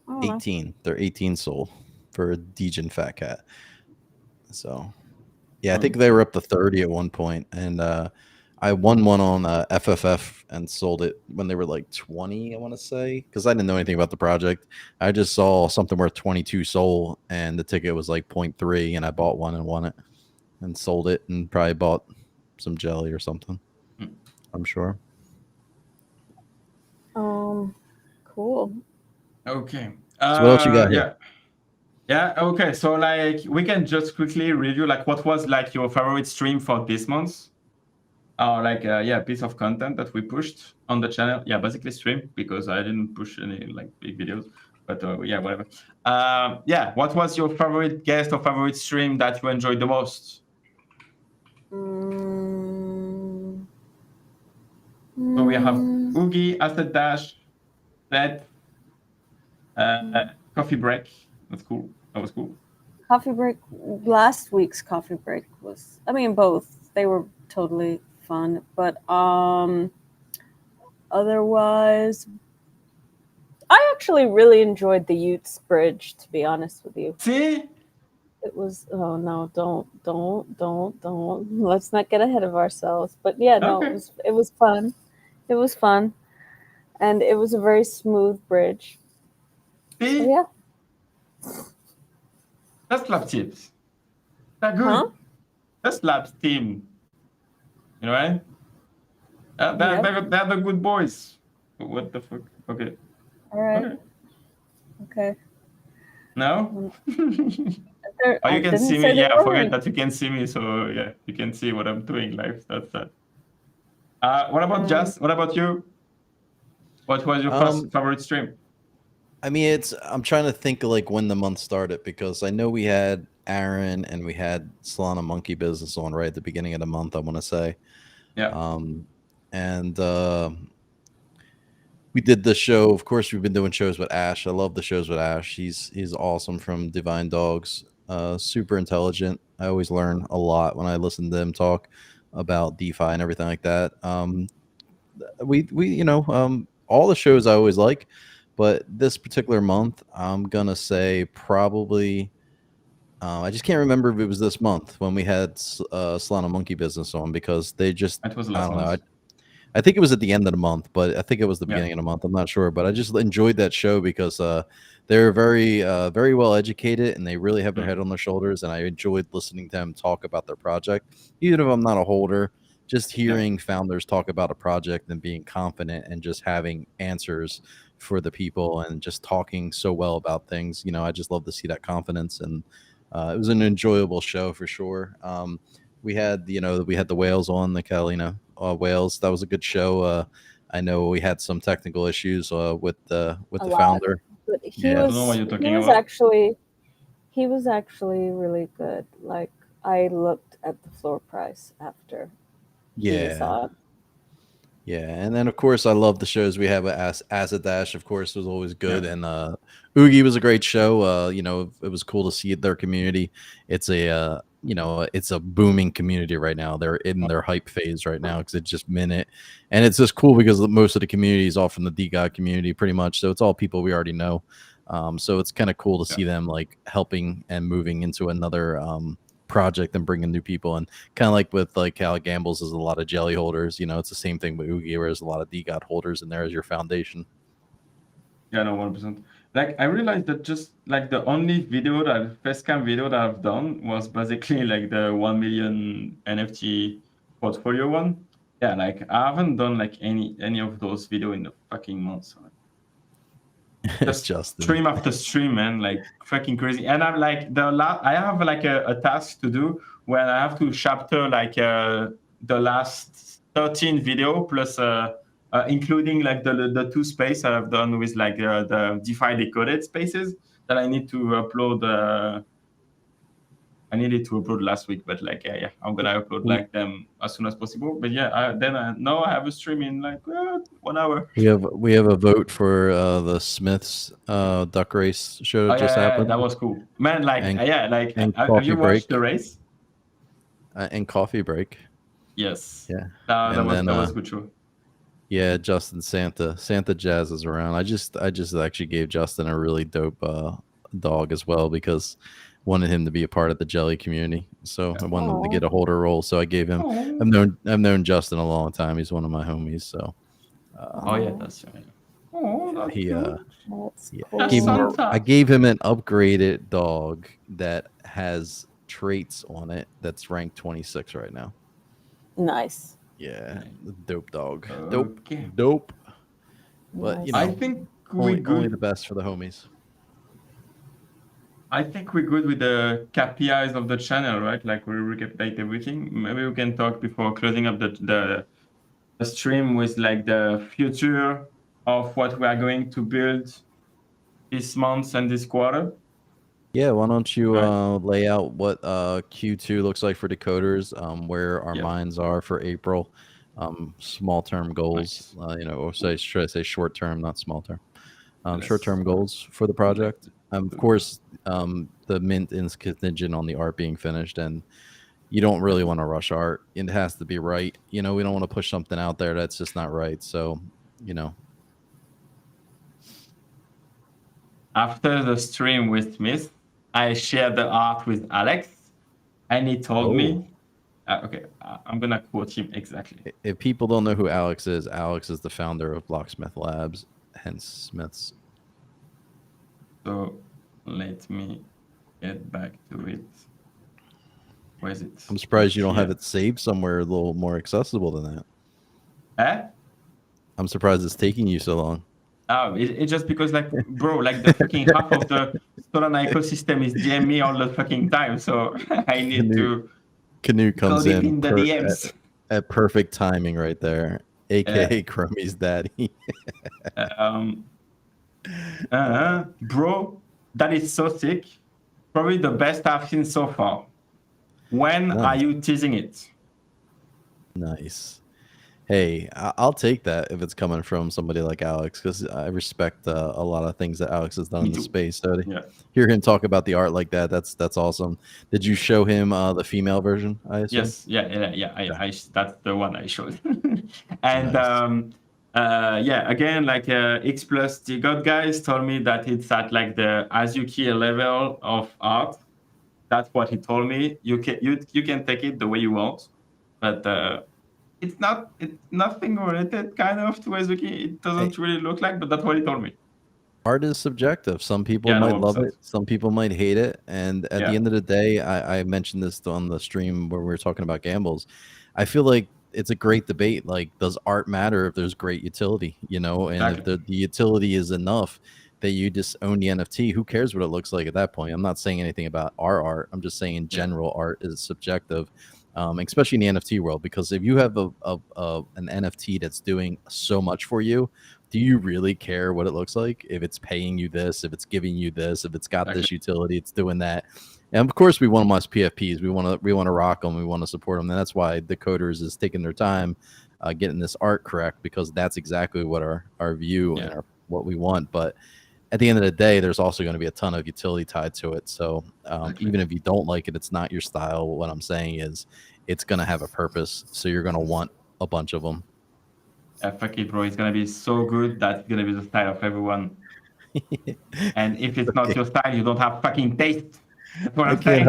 I don't know. 18. They're 18 soul for a DJ Fat Cat. So yeah, I think they were up to 30 at one point, and I won one on FFF and sold it when they were like 20, I want to say, because I didn't know anything about the project. I just saw something worth 22 soul, and the ticket was like 0.3, and I bought one and won it, and sold it, and probably bought some jelly or something. I'm sure. Cool. Okay. So what else you got here? Yeah. Okay. So like we can just quickly review like what was like your favorite stream for this month, or like piece of content that we pushed on the channel. Yeah, basically stream, because I didn't push any like big videos. But yeah, whatever. Yeah. What was your favorite guest or favorite stream that you enjoyed the most? So we have Oogie, Acid Dash, Bed, Coffee Break. That's cool. That was cool. Coffee break. Last week's coffee break was. I mean, both. They were totally fun, but otherwise, I actually really enjoyed the Utes Bridge. To be honest with you, See? it was. Oh no! Don't. Let's not get ahead of ourselves. But yeah, no, Okay. it was fun. It was fun, and it was a very smooth bridge. See? So, yeah. That's lab tips. They're good. Huh? That's lab's team. You know, right? They're the good boys. What the fuck? Okay. All right. Okay. Okay. No? Or Oh, you can see me. Yeah, forget that you can see me. So yeah, you can see what I'm doing live. That's that. What about Jazz? What about you? What was your first favorite stream? I mean, I'm trying to think of like when the month started, because I know we had Aaron and we had Solana Monkey Business on right at the beginning of the month, I want to say. Yeah. And we did the show. Of course, we've been doing shows with Ash. I love the shows with Ash. He's awesome from Divine Dogs. Super intelligent. I always learn a lot when I listen to them talk about DeFi and everything like that. We all the shows I always like, but this particular month, I'm gonna say probably. I just can't remember if it was this month when we had Solana Monkey Business on, because they just, It was I last don't know. month. I think it was at the end of the month, but I think it was the beginning of the month. I'm not sure, but I just enjoyed that show because they're very, very well educated, and they really have their head on their shoulders. And I enjoyed listening to them talk about their project, even if I'm not a holder. Just hearing founders talk about a project and being confident and just having answers for the people and just talking so well about things. You know, I just love to see that confidence, and it was an enjoyable show for sure. We had the whales on, the Catalina whales. That was a good show. I know we had some technical issues with the founder. But I don't know what you're talking about. He was actually really good. Like, I looked at the floor price after he saw it. Yeah, and then of course I love the shows we have at Acid Dash. Of course, was always good, and Oogie was a great show. It was cool to see their community. It's a it's a booming community right now. They're in their hype phase right now because it's just minute, and it's just cool because most of the community is all from the DeGod community, pretty much. So it's all people we already know. So it's kind of cool to see them like helping and moving into another project and bringing new people. And kind of like with like Cal Gambles, is a lot of jelly holders. It's the same thing with Oogie, where there's a lot of DeGod holders in there as your foundation. Yeah, no, 100%. Like, I realized that just like the only first cam video that I've done was basically like the 1 million NFT portfolio one. Yeah, like I haven't done like any of those video in the fucking months. Just stream after stream, man, like fucking crazy. And I'm like I have like a task to do where I have to chapter like the last 13 video plus including like the two space I've done with like the DeFi decoded spaces that I need to upload. I needed to upload last week, but like I'm gonna upload like them as soon as possible. But now I have a stream in like 1 hour. We have a vote for the Smiths duck race show that just happened. That was cool, man. Like and have you watched the race? And Coffee Break. Yes. Yeah. That And was then, that was good show. Yeah, Justin Santa Jazz is around. I just actually gave Justin a really dope dog as well because wanted him to be a part of the jelly community. So I wanted him to Aw. get a holder role. So I gave him. Oh, I've known Justin a long time. He's one of my homies. So oh yeah, that's right. Oh, that's he good. That's yeah, cool. I gave him Santa. I gave him an upgraded dog that has traits on it that's ranked 26 right now. Nice. Yeah, dope dog. Dope. Okay. Dope. But you know, Nice. I think we only the good. best for the homies. I think we're good with the KPIs of the channel, right? Like we recapitulate everything. Maybe we can talk before closing up the stream with like the future of what we are going to build this month and this quarter. Yeah, why don't you Right. lay out what Q2 looks like for decoders, where our Yeah. minds are for April, small term goals, Nice. or should I say short term, not small term, Yes. short term goals for the project. Of course, the mint is contingent on the art being finished, and you don't really want to rush art. It has to be right. We don't want to push something out there that's just not right. So, After the stream with Smith, I shared the art with Alex, and he told me, okay, I'm gonna quote him exactly. If people don't know who Alex is the founder of Blocksmith Labs, hence Smiths. So let me get back to it. Where is it? I'm surprised you don't have it saved somewhere a little more accessible than that. Eh? I'm surprised it's taking you so long. Oh, it's just because, like, bro, like the fucking half of the Solana ecosystem is DM me all the fucking time, so I need to. Canoe go comes deep in the DMs. at perfect timing right there, aka Crummy's daddy. Bro, that is so sick. Probably the best I've seen so far. When are you teasing it? Nice. Hey, I'll take that if it's coming from somebody like Alex, because I respect a lot of things that Alex has done in the space. So to hear him talk about the art like that, that's awesome. Did you show him the female version? I assume? Yes, yeah. That's the one I showed. And nice. Again, like X plus Decod guys told me that it's at like the Azuki level of art. That's what he told me. You can take it the way you want, but it's nothing related kind of to Azuki. It doesn't really look like, but that's what he told me. Art is subjective. Some people might love it. Some people might hate it. And at the end of the day, I mentioned this on the stream where we were talking about gambles. I feel like it's a great debate. Like, does art matter if there's great utility? And if the utility is enough that you just own the NFT, who cares what it looks like at that point? I'm not saying anything about our art. I'm just saying in general, art is subjective. Especially in the NFT world, because if you have an NFT that's doing so much for you, do you really care what it looks like? If it's paying you this, if it's giving you this, if it's got this utility, it's doing that. And of course, we want them as PFPs. We want to rock them. We want to support them. And that's why Decoders is taking their time getting this art correct, because that's exactly what our view and what we want. But at the end of the day, there's also going to be a ton of utility tied to it. So even if you don't like it, it's not your style. What I'm saying is it's going to have a purpose. So you're going to want a bunch of them. Fuck it, bro. It's going to be so good that it's going to be the style of everyone. And if it's not your style, you don't have fucking taste. That's what I'm saying.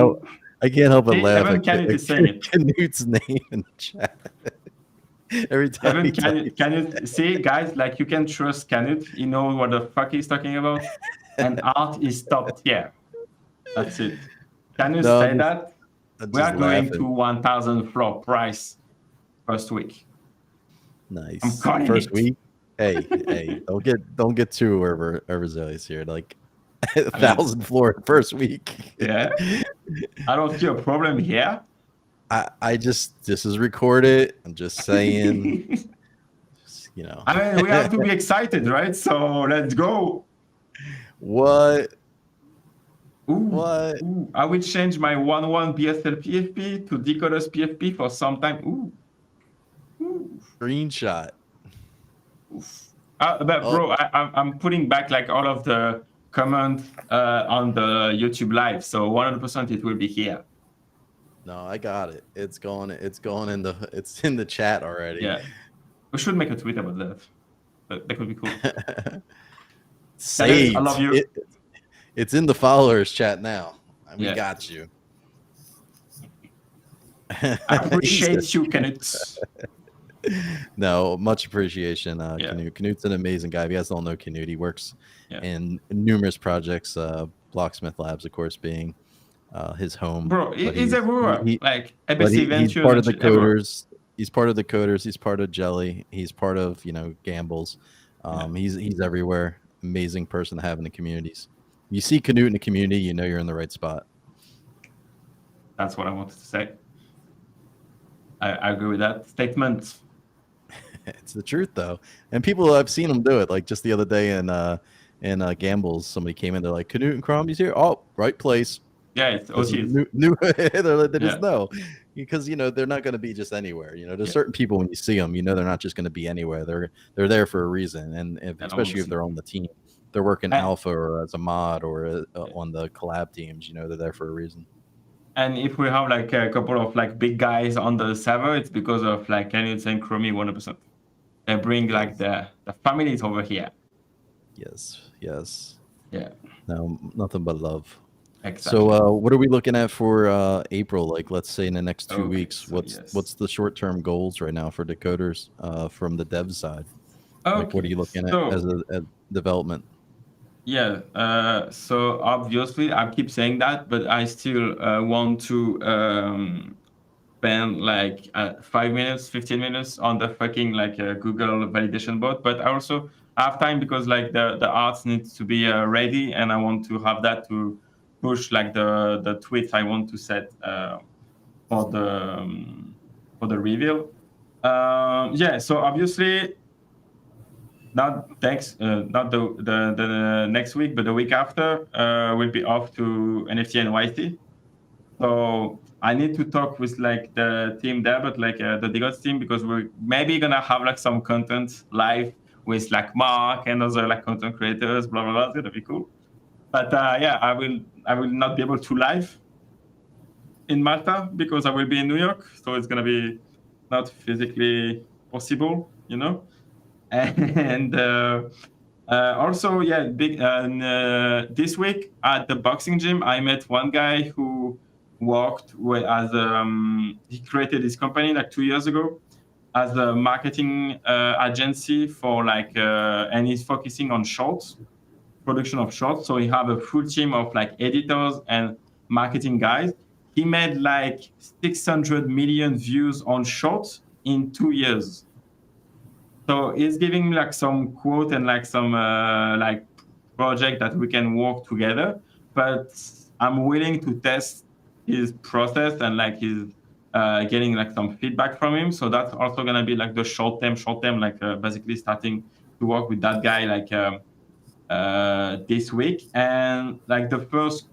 I can't help but laugh at Canute's name in the chat. Every time Canute, see, guys, like, you can trust Canute. You know what the fuck he's talking about. And art is top tier. That's it. Canute say that. We are going to 1,000 floor price first week. Nice. I'm calling first it. Week. Hey, don't get too overzealous here. Like 1,000 floor first week. Yeah. I don't see a problem here. This is recorded. I'm just saying, I mean, we have to be excited, right? So let's go. What? Ooh, what? Ooh. I will change my 1-1 BSL PFP to Decoders PFP for some time. Ooh. Screenshot. But bro, I'm putting back like all of the comments on the YouTube live, so 100% it will be here. No, I got it. It's going in the it's in the chat already. Yeah, we should make a tweet about that. That could be cool. Saved. I love you. It's in the followers chat now. We Yeah. got you. I appreciate you, Canute. No, much appreciation, Yeah. Canute. Canute's an amazing guy. If you guys don't know Canute, he works Yeah. in numerous projects, Blocksmith Labs, of course, being his home. Bro, But he's everywhere. Like but ABC he's Ventures. part of the and shit, everywhere. Decoders. He's part of the Decoders. He's part of Jelly. He's part of Gambles. He's everywhere. Amazing person to have in the communities. You see Canute in the community, you know you're in the right spot. That's what I wanted to say. I agree with that statement. It's the truth though, and people I've seen them do it. Like just the other day in Gambles, somebody came in. They're like, "Canute and Crombie's here. Oh, right place." Yeah, it's This is OTs. they just know because they're not going to be just anywhere. There's certain people when you see them, they're not just going to be anywhere. They're there for a reason, and especially if they're on the team, they're working alpha or as a mod or on the collab teams. They're there for a reason. And if we have like a couple of like big guys on the server, it's because of like Canute and Chromie 100%. They bring like the families over here. Yes. Yeah. No, nothing but love. Exactly. So, what are we looking at for April? Like, let's say in the next 2 weeks. So What's the short-term goals right now for Decoders from the dev side? Okay. Like, what are you looking at as a development? Yeah. So obviously, I keep saying that, but I still want to spend like 5 minutes, 15 minutes on the fucking like Google validation bot. But I also have time because like the arts needs to be ready, and I want to have that to push like the tweets I want to set for the reveal. So obviously not the next week, but the week after we'll be off to NFT NYC. So I need to talk with like the team there, but like the Decoders team, because we're maybe gonna have like some content live with like Mark and other like content creators, blah blah blah. It's gonna be cool. But I will not be able to live in Malta because I will be in New York, so it's gonna be not physically possible, And also, this week at the boxing gym, I met one guy who worked as he created his company like 2 years ago as a marketing agency for like, and he's focusing on shorts, production of shorts. So he have a full team of like editors and marketing guys. He made like 600 million views on shorts in 2 years. So he's giving me like some quote and like some like project that we can work together. But I'm willing to test his process and like his getting like some feedback from him. So that's also gonna be like the short term, like basically starting to work with that guy like this week. And like the first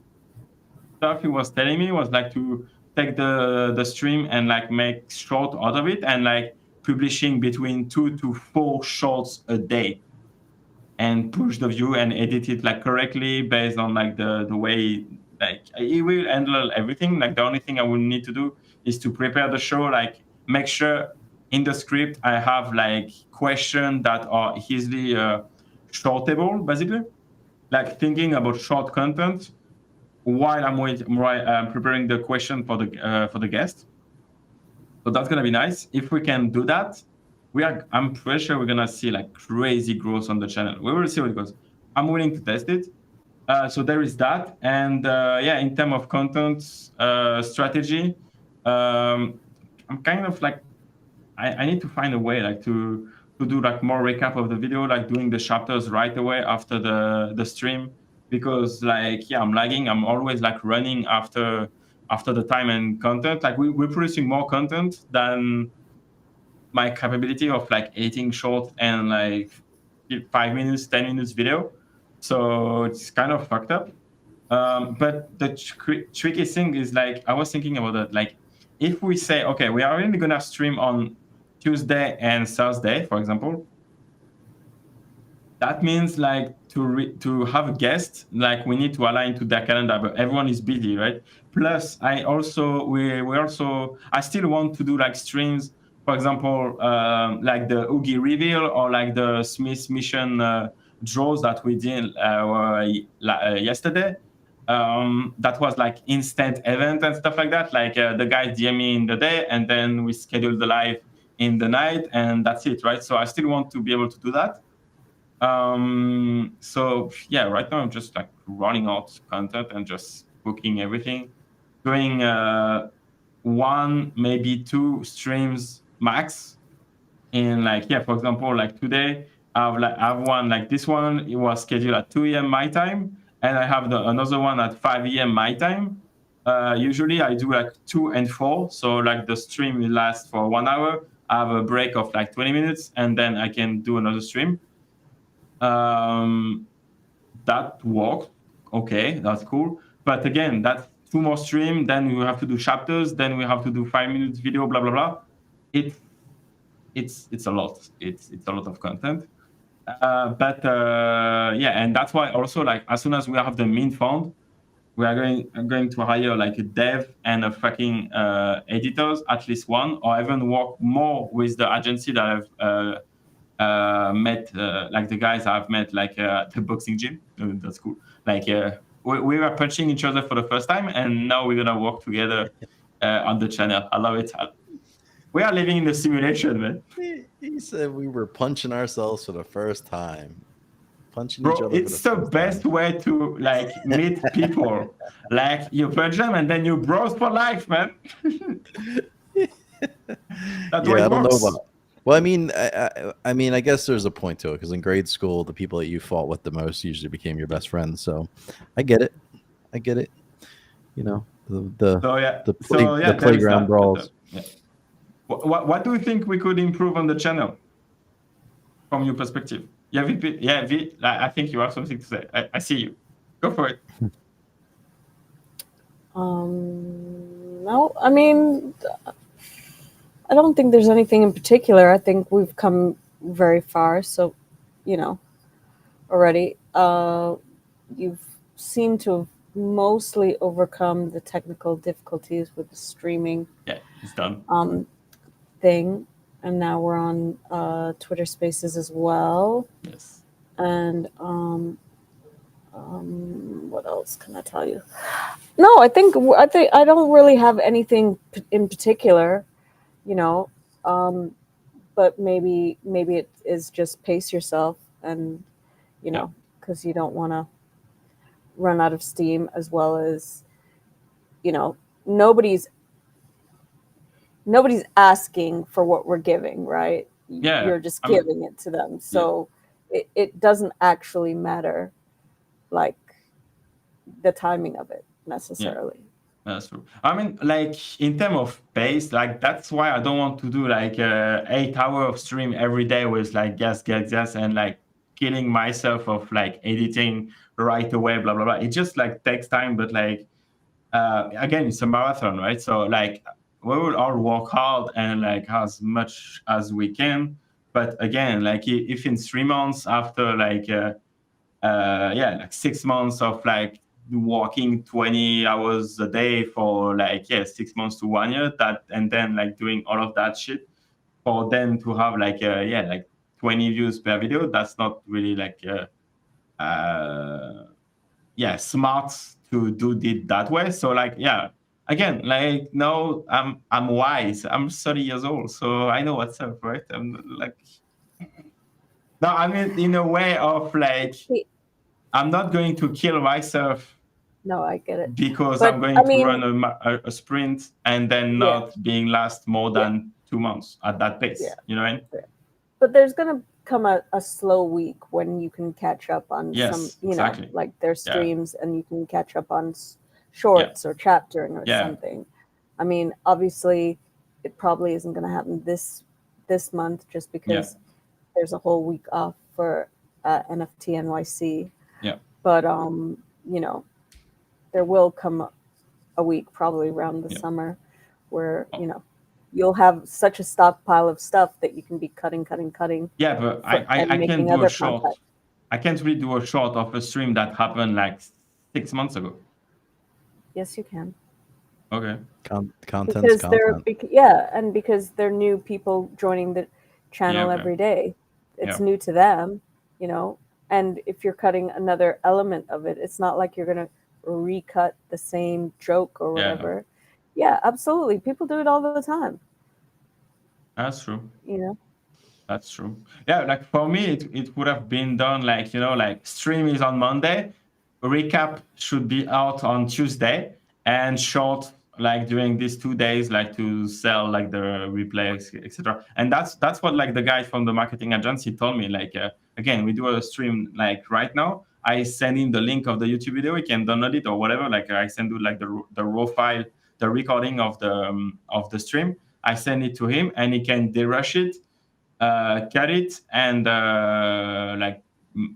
stuff he was telling me was like to take the stream and like make short out of it and like publishing between 2 to 4 shorts a day and push the view and edit it like correctly based on like the way like he will handle everything. Like the only thing I will need to do is to prepare the show, like make sure in the script I have like questions that are easily shortable, basically, like thinking about short content while I'm preparing the question for the guest. So that's gonna be nice. If we can do that, I'm pretty sure we're gonna see like crazy growth on the channel. We will see what it goes. I'm willing to test it. So there is that. And in terms of content strategy, I'm kind of like I need to find a way like to do like more recap of the video, like doing the chapters right away after the stream, because like I'm lagging. I'm always like running after the time and content. Like we're producing more content than my capability of like editing short and like 5 minutes, 10 minutes video. So it's kind of fucked up. But the tricky thing is like, I was thinking about that. Like if we say, okay, we are only gonna stream on Tuesday and Thursday, for example, that means like to have a guest, like we need to align to their calendar, but everyone is busy, right? Plus, I still want to do like streams, for example, like the Hoagie reveal or like the Smith mission draws that we did yesterday. That was like instant event and stuff like that. Like the guys DM me in the day, and then we schedule the live in the night, and that's it, right? So I still want to be able to do that. So yeah, right now I'm just like running out content and just booking everything, doing one, maybe two streams max. In like, yeah, for example, like today, I have one like this one. It was scheduled at 2 a.m. my time, and I have another one at 5 a.m. my time. Usually I do like 2 and 4, so like the stream will last for 1 hour. I have a break of like 20 minutes, and then I can do another stream. That works. Okay, that's cool. But again, that's 2 more stream. Then we have to do chapters. Then we have to do 5 minutes video. Blah blah blah. It's a lot. It's a lot of content. But yeah, and that's why also like as soon as we have the main fund, we are going to hire like a dev and a fucking editors, at least one, or even work more with the agency that I've met, like the guys I've met like at the boxing gym. That's cool. Like we were punching each other for the first time, and now we're gonna work together on the channel. I love it. We are living in the simulation, man. He said we were punching ourselves for the first time. Punching Bro, each other. it's the best way to like meet people. Like you punch them and then you bros for life, man. That's Yeah, way I it don't know works. about. Well, I mean, I guess there's a point to it because in grade school, the people that you fought with the most usually became your best friends. So, I get it. You know, the there is playground that, brawls. yeah. What do you think we could improve on the channel from your perspective? Yeah, VP. Yeah, I think you have something to say. I see you. Go for it. No, I mean, I don't think there's anything in particular. I think we've come very far. So, you know, already, you've seemed to have mostly overcome the technical difficulties with the streaming. Yeah, it's done. Thing, and now we're on Twitter Spaces as well. Yes. And what else can I tell you? No, I think I don't really have anything in particular, you know. But maybe it is just pace yourself, and you know, because you don't want to run out of steam, as well as, you know, nobody's asking for what we're giving, right? Yeah, you're just giving it to them, so it doesn't actually matter like the timing of it necessarily. That's true. I mean, like in terms of pace, like that's why I don't want to do like 8 hours of stream every day with like guess, and like killing myself of like editing right away, blah blah blah. It just like takes time, but like again, it's a marathon, right? So like we will all work hard and like as much as we can. But again, like if in 3 months after like like 6 months of like working 20 hours a day for like 6 months to 1 year, that and then like doing all of that shit for them to have like like 20 views per video, that's not really like smart to do it that way. So like again, like no, I'm wise. I'm 30 years old, so I know what's up, right? I'm like no, I mean in a way of like I'm not going to kill myself. No, I get it. Because but, I'm going to run a sprint and then not being last more than 2 months at that pace. Yeah. You know what I mean? But there's gonna come a slow week when you can catch up on some, you exactly. know, like their streams, and you can catch up on shorts or chaptering or something. I mean, obviously, it probably isn't going to happen this month just because there's a whole week off for NFT NYC. Yeah. But you know, there will come a week probably around the summer where you know you'll have such a stockpile of stuff that you can be cutting. Yeah, but I can do a short. I can't really do a short of a stream that happened like 6 months ago. Yes, you can. Okay. Content's Because content. and because they're new people joining the channel Yeah, okay. every day. It's Yeah. new to them, you know. And if you're cutting another element of it, it's not like you're gonna recut the same joke or Yeah. whatever. Yeah, absolutely. People do it all the time, That's true. you know. That's true. Yeah, like for me, it would have been done like, like stream is on Monday, recap should be out on Tuesday, and short like during these 2 days, like to sell like the replays, etc. And that's what like the guy from the marketing agency told me. Like again, we do a stream like right now. I send him the link of the YouTube video. He can download it or whatever. Like I send you like the raw file, the recording of the stream. I send it to him, and he can derush it, cut it, and like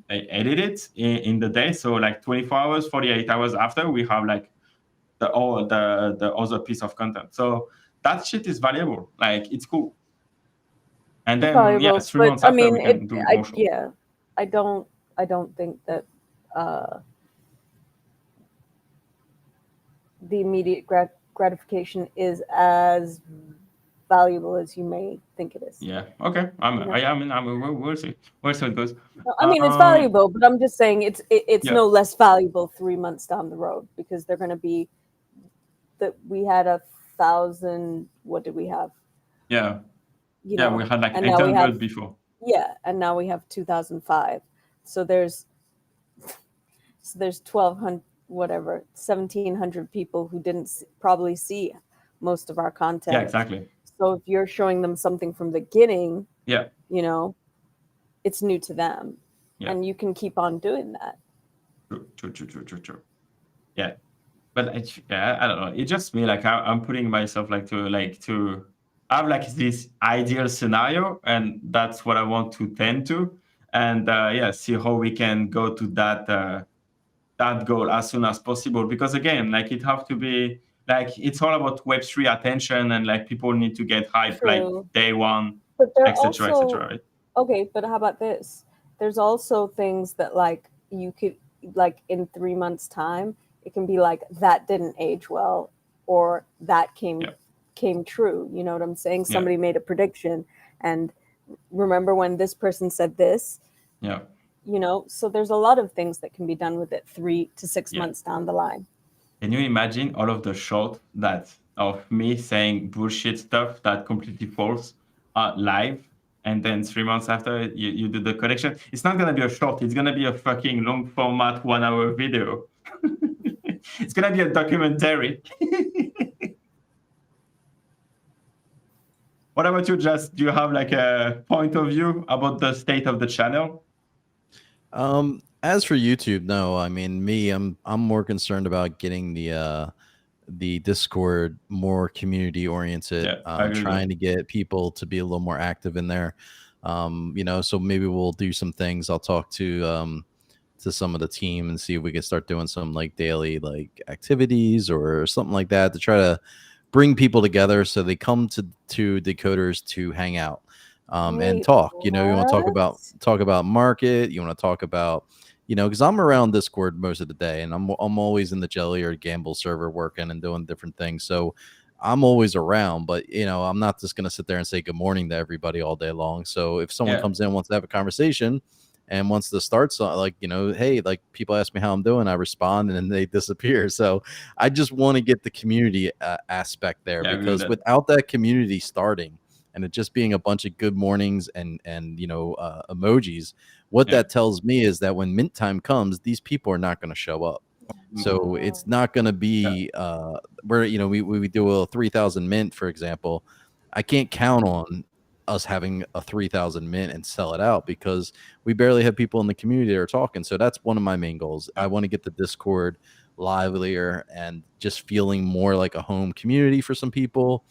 edit it in the day. So like 24 hours, 48 hours after, we have like the other piece of content. So that shit is valuable. Like it's cool. And then Valuable, 3 but months I after mean, we can do more shows. yeah, I don't think that the immediate gratification is as valuable as you may think it is. Yeah. Okay. We'll see. We'll see how it goes. No, I mean, it's valuable, but I'm just saying it's Yeah. no less valuable 3 months down the road, because they're going to be that we had 1,000. What did we have? Yeah. You Yeah. know, We had like and now we 800 have before. yeah, and now we have 2005. So there's 1,200, whatever, 1,700 people who didn't probably see most of our content. Yeah. Exactly. So if you're showing them something from the beginning, Yeah. you know, it's new to them, Yeah. and you can keep on doing that. True. Yeah. But I don't know. It's just me. Like I'm putting myself to have like this ideal scenario, and that's what I want to tend to, and see how we can go to that goal as soon as possible. Because again, like it have to be like it's all about Web3 attention, and like people need to get hyped like True. day one, But they're etc. also Right? okay. But how about this? There's also things that like you could like in 3 months' time, it can be like that didn't age well, or that came true. You know what I'm saying? Yeah. Somebody made a prediction, and remember when this person said this? Yeah. You know, so there's a lot of things that can be done with it 3 to 6 Yeah. months down the line. Can you imagine all of the short that of me saying bullshit stuff that completely false live, and then 3 months after you do the correction? It's not gonna be a short. It's gonna be a fucking long format 1 hour video. It's gonna be a documentary. What about you, Jess? Do you have like a point of view about the state of the channel? As for YouTube, no. I mean, I'm more concerned about getting the Discord more community oriented. Yeah, I agree with Trying to get people to be a little more active in there. So maybe we'll do some things. I'll talk to some of the team and see if we can start doing some like daily like activities or something like that to try to bring people together so they come to Decoders to hang out. And Wait, talk. You want to what? talk about market. You want to talk about, because I'm around Discord most of the day, and I'm always in the Jelly or Gamble server working and doing different things. So I'm always around, but I'm not just gonna sit there and say good morning to everybody all day long. So if someone comes in, wants to have a conversation, and wants to start, so hey, like people ask me how I'm doing, I respond, and then they disappear. So I just want to get the community aspect there, because without that community starting, and it just being a bunch of good mornings and emojis, what that tells me is that when mint time comes, these people are not going to show up. So it's not going to be where we do a 3,000 mint, for example. I can't count on us having a 3,000 mint and sell it out, because we barely have people in the community that are talking. So that's one of my main goals. I want to get the Discord livelier and just feeling more like a home community for some people.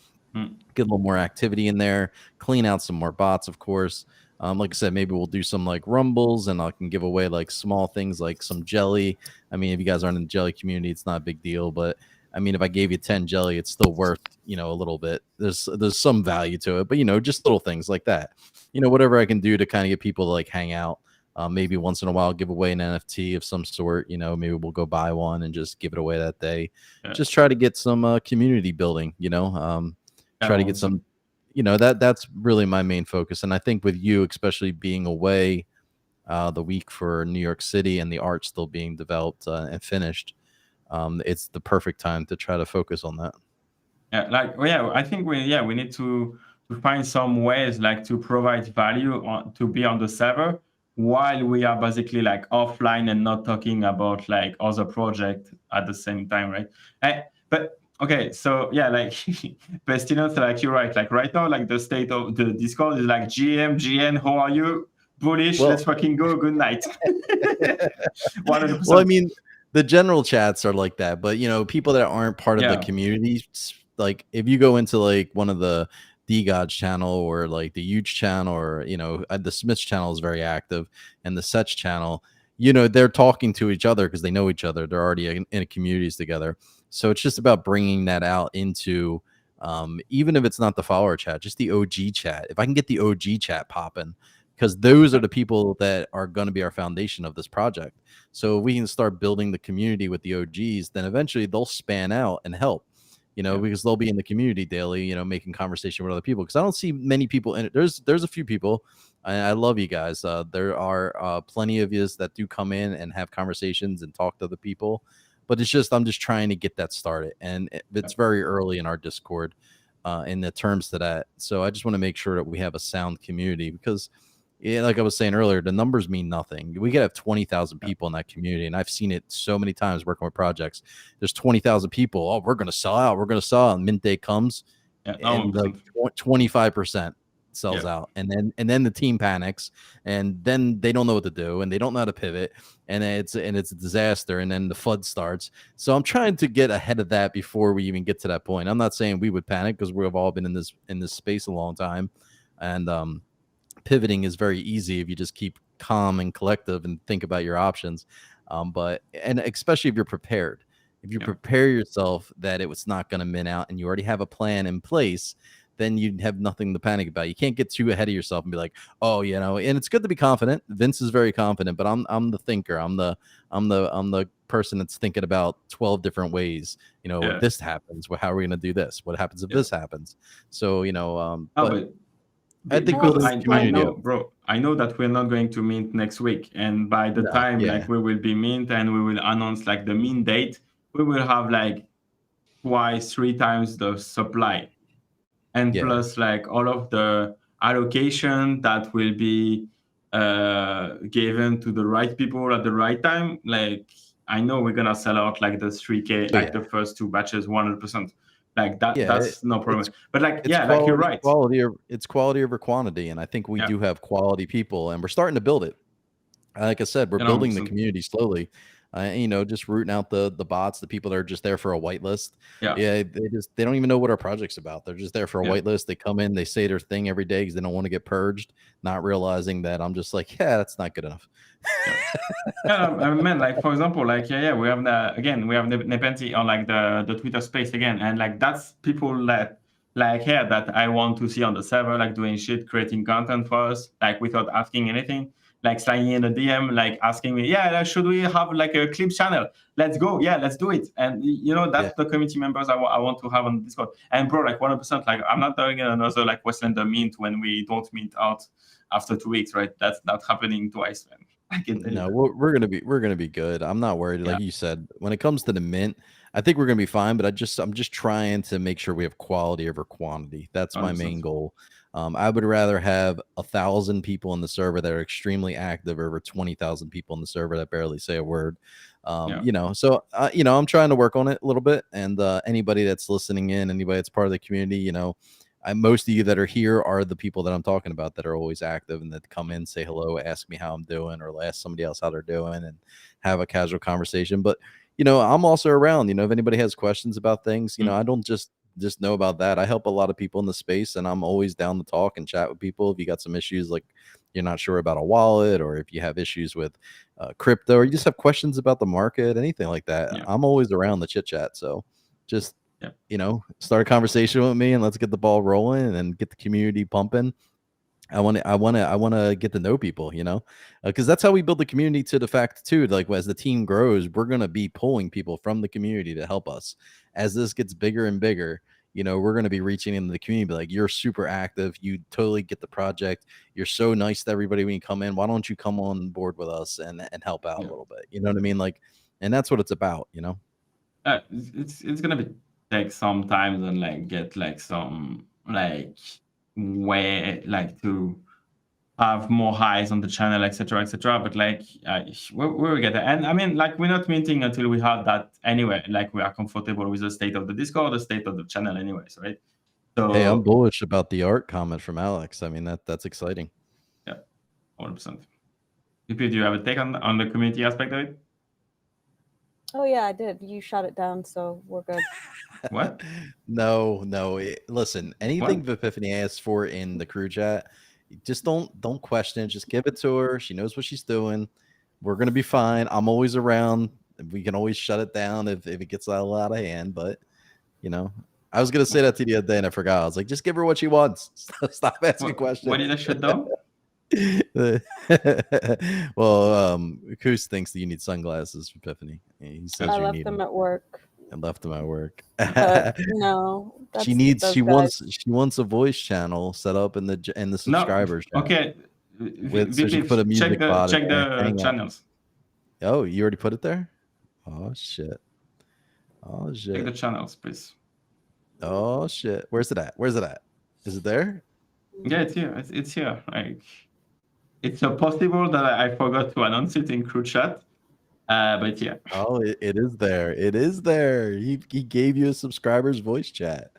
Get a little more activity in there, clean out some more bots, of course. Like I said, maybe we'll do some like rumbles, and I can give away like small things like some jelly. I mean, if you guys aren't in the jelly community, it's not a big deal, but I mean, if I gave you 10 jelly, it's still worth, a little bit. There's some value to it, but just little things like that. Whatever I can do to kind of get people to like hang out. Maybe once in a while give away an NFT of some sort. Maybe we'll go buy one and just give it away that day. Yeah. Just try to get some community building. Try to get some. That's really my main focus. And I think with you, especially being away the week for New York City and the art still being developed and finished, it's the perfect time to try to focus on that. Yeah, I think we need to find some ways like to provide value to be on the server while we are basically like offline and not talking about like other project at the same time, right? But okay, so yeah, like Pestilence, like you're right. Like right now, like the state of the Discord is like GN, how are you? Bullish, let's fucking go. Good night. 100%. Well, I mean, the general chats are like that, but people that aren't part of the community, like if you go into like one of the Decod's channel or like the huge channel or the Smith's channel is very active, and the Setch channel, they're talking to each other because they know each other. They're already in communities together. So it's just about bringing that out into even if it's not the follower chat, just the OG chat. If I can get the OG chat popping, because those are the people that are going to be our foundation of this project. So if we can start building the community with the OGs, then eventually they'll span out and help. Because they'll be in the community daily, making conversation with other people. Because I don't see many people in it. There's a few people. I love you guys. There are plenty of yous that do come in and have conversations and talk to other people. But it's just I'm just trying to get that started, and it's very early in our Discord in the terms to that. So I just want to make sure that we have a sound community because. Yeah, like I was saying earlier, the numbers mean nothing. We could have 20,000 people in that community, and I've seen it so many times working with projects. There's 20,000 people. Oh, we're going to sell out. We're going to sell out. And mint day comes, and like 25% sells out, and then the team panics, and then they don't know what to do, and they don't know how to pivot, and it's a disaster, and then the FUD starts. So I'm trying to get ahead of that before we even get to that point. I'm not saying we would panic because we've all been in this space a long time, and pivoting is very easy if you just keep calm and collective and think about your options. But especially if you're prepared, if you prepare yourself that it was not going to min out and you already have a plan in place, then you have nothing to panic about. You can't get too ahead of yourself and be like, oh, and it's good to be confident. Vince is very confident, but I'm the thinker. I'm the person that's thinking about 12 different ways. If this happens, well, how are we going to do this? What happens if this happens? So, I think I know that we're not going to mint next week, and by the time like we will be mint and we will announce like the mint date, we will have like twice, 3 times the supply, and plus like all of the allocation that will be given to the right people at the right time. Like I know we're gonna sell out like the 3K, like the first 2 batches, 100%. Like that, that's no problem. But like, like you're right. It's quality over quantity, and I think we do have quality people, and we're starting to build it. Like I said, we're building the community slowly. Just rooting out the bots, the people that are just there for a whitelist. They don't even know what our project's about. They're just there for a whitelist. They come in, they say their thing every day because they don't want to get purged, not realizing that I'm just like, that's not good enough. I mean, like for example, like we have Nepenthe on like the Twitter space again, and like that's people that that I want to see on the server, like doing shit, creating content for us, like without asking anything. Like sliding in a DM, like asking me, should we have like a clip channel? Let's go, let's do it. And that's the community members I want to have on Discord. And bro, like 100%, like I'm not doing another like Westlander mint when we don't mint out after 2 weeks, right? That's not happening twice, man. I can tell you. We're gonna be good. I'm not worried. Like you said, when it comes to the mint, I think we're gonna be fine. But I'm just trying to make sure we have quality over quantity. That's my main goal. I would rather have 1,000 people in the server that are extremely active over 20,000 people in the server that barely say a word. So I'm trying to work on it a little bit. And anybody that's listening in, anybody that's part of the community, most of you that are here are the people that I'm talking about that are always active and that come in, say hello, ask me how I'm doing, or ask somebody else how they're doing and have a casual conversation. But, I'm also around, if anybody has questions about things, I don't just know about that. I help a lot of people in the space, and I'm always down to talk and chat with people. If you got some issues, like you're not sure about a wallet, or if you have issues with crypto, or you just have questions about the market, anything like that, I'm always around the chit chat. So just, start a conversation with me and let's get the ball rolling and get the community pumping. I want to get to know people, you know, because that's how we build the community. To the fact too, like as the team grows, we're gonna be pulling people from the community to help us. As this gets bigger and bigger, you know, we're gonna be reaching into the community, be like, you're super active, you totally get the project, you're so nice to everybody when you come in. Why don't you come on board with us and help out a little bit? You know what I mean? Like, and that's what it's about, you know. It's gonna be take some time and like get like some like way like to have more eyes on the channel, etc., etc. But like we will get there. And I mean, like we're not minting until we have that anyway. Like we are comfortable with the state of the Discord, the state of the channel, anyways, right? So Hey, I'm bullish about the art comment from Alex. I mean, that's exciting. yeah, 100%. PP, do you have a take on the community aspect of it? Oh yeah, I did. You shot it down, so we're good. What? No. Listen, anything Epiphany asks for in the crew chat, just don't question it. Just give it to her. She knows what she's doing. We're gonna be fine. I'm always around. We can always shut it down if it gets a little out of hand. But you know, I was gonna say that to you the other day and I forgot. I was like, just give her what she wants. Stop asking questions. What did I shut down? Well, Koos thinks that you need sunglasses, Epiphany. He says I you left need them them. at work. And left them at work. But no, She wants a voice channel set up in the subscribers. No, okay. So she can put a music bot check in there, the hang out. channels. Oh, you already put it there? Oh shit. Check the channels, please. Oh shit. Where's it at? Is it there? Yeah, it's here. It's here. Like, it's possible that I forgot to announce it in crew chat. But yeah. Oh, it is there. It is there. He gave you a subscriber's voice chat.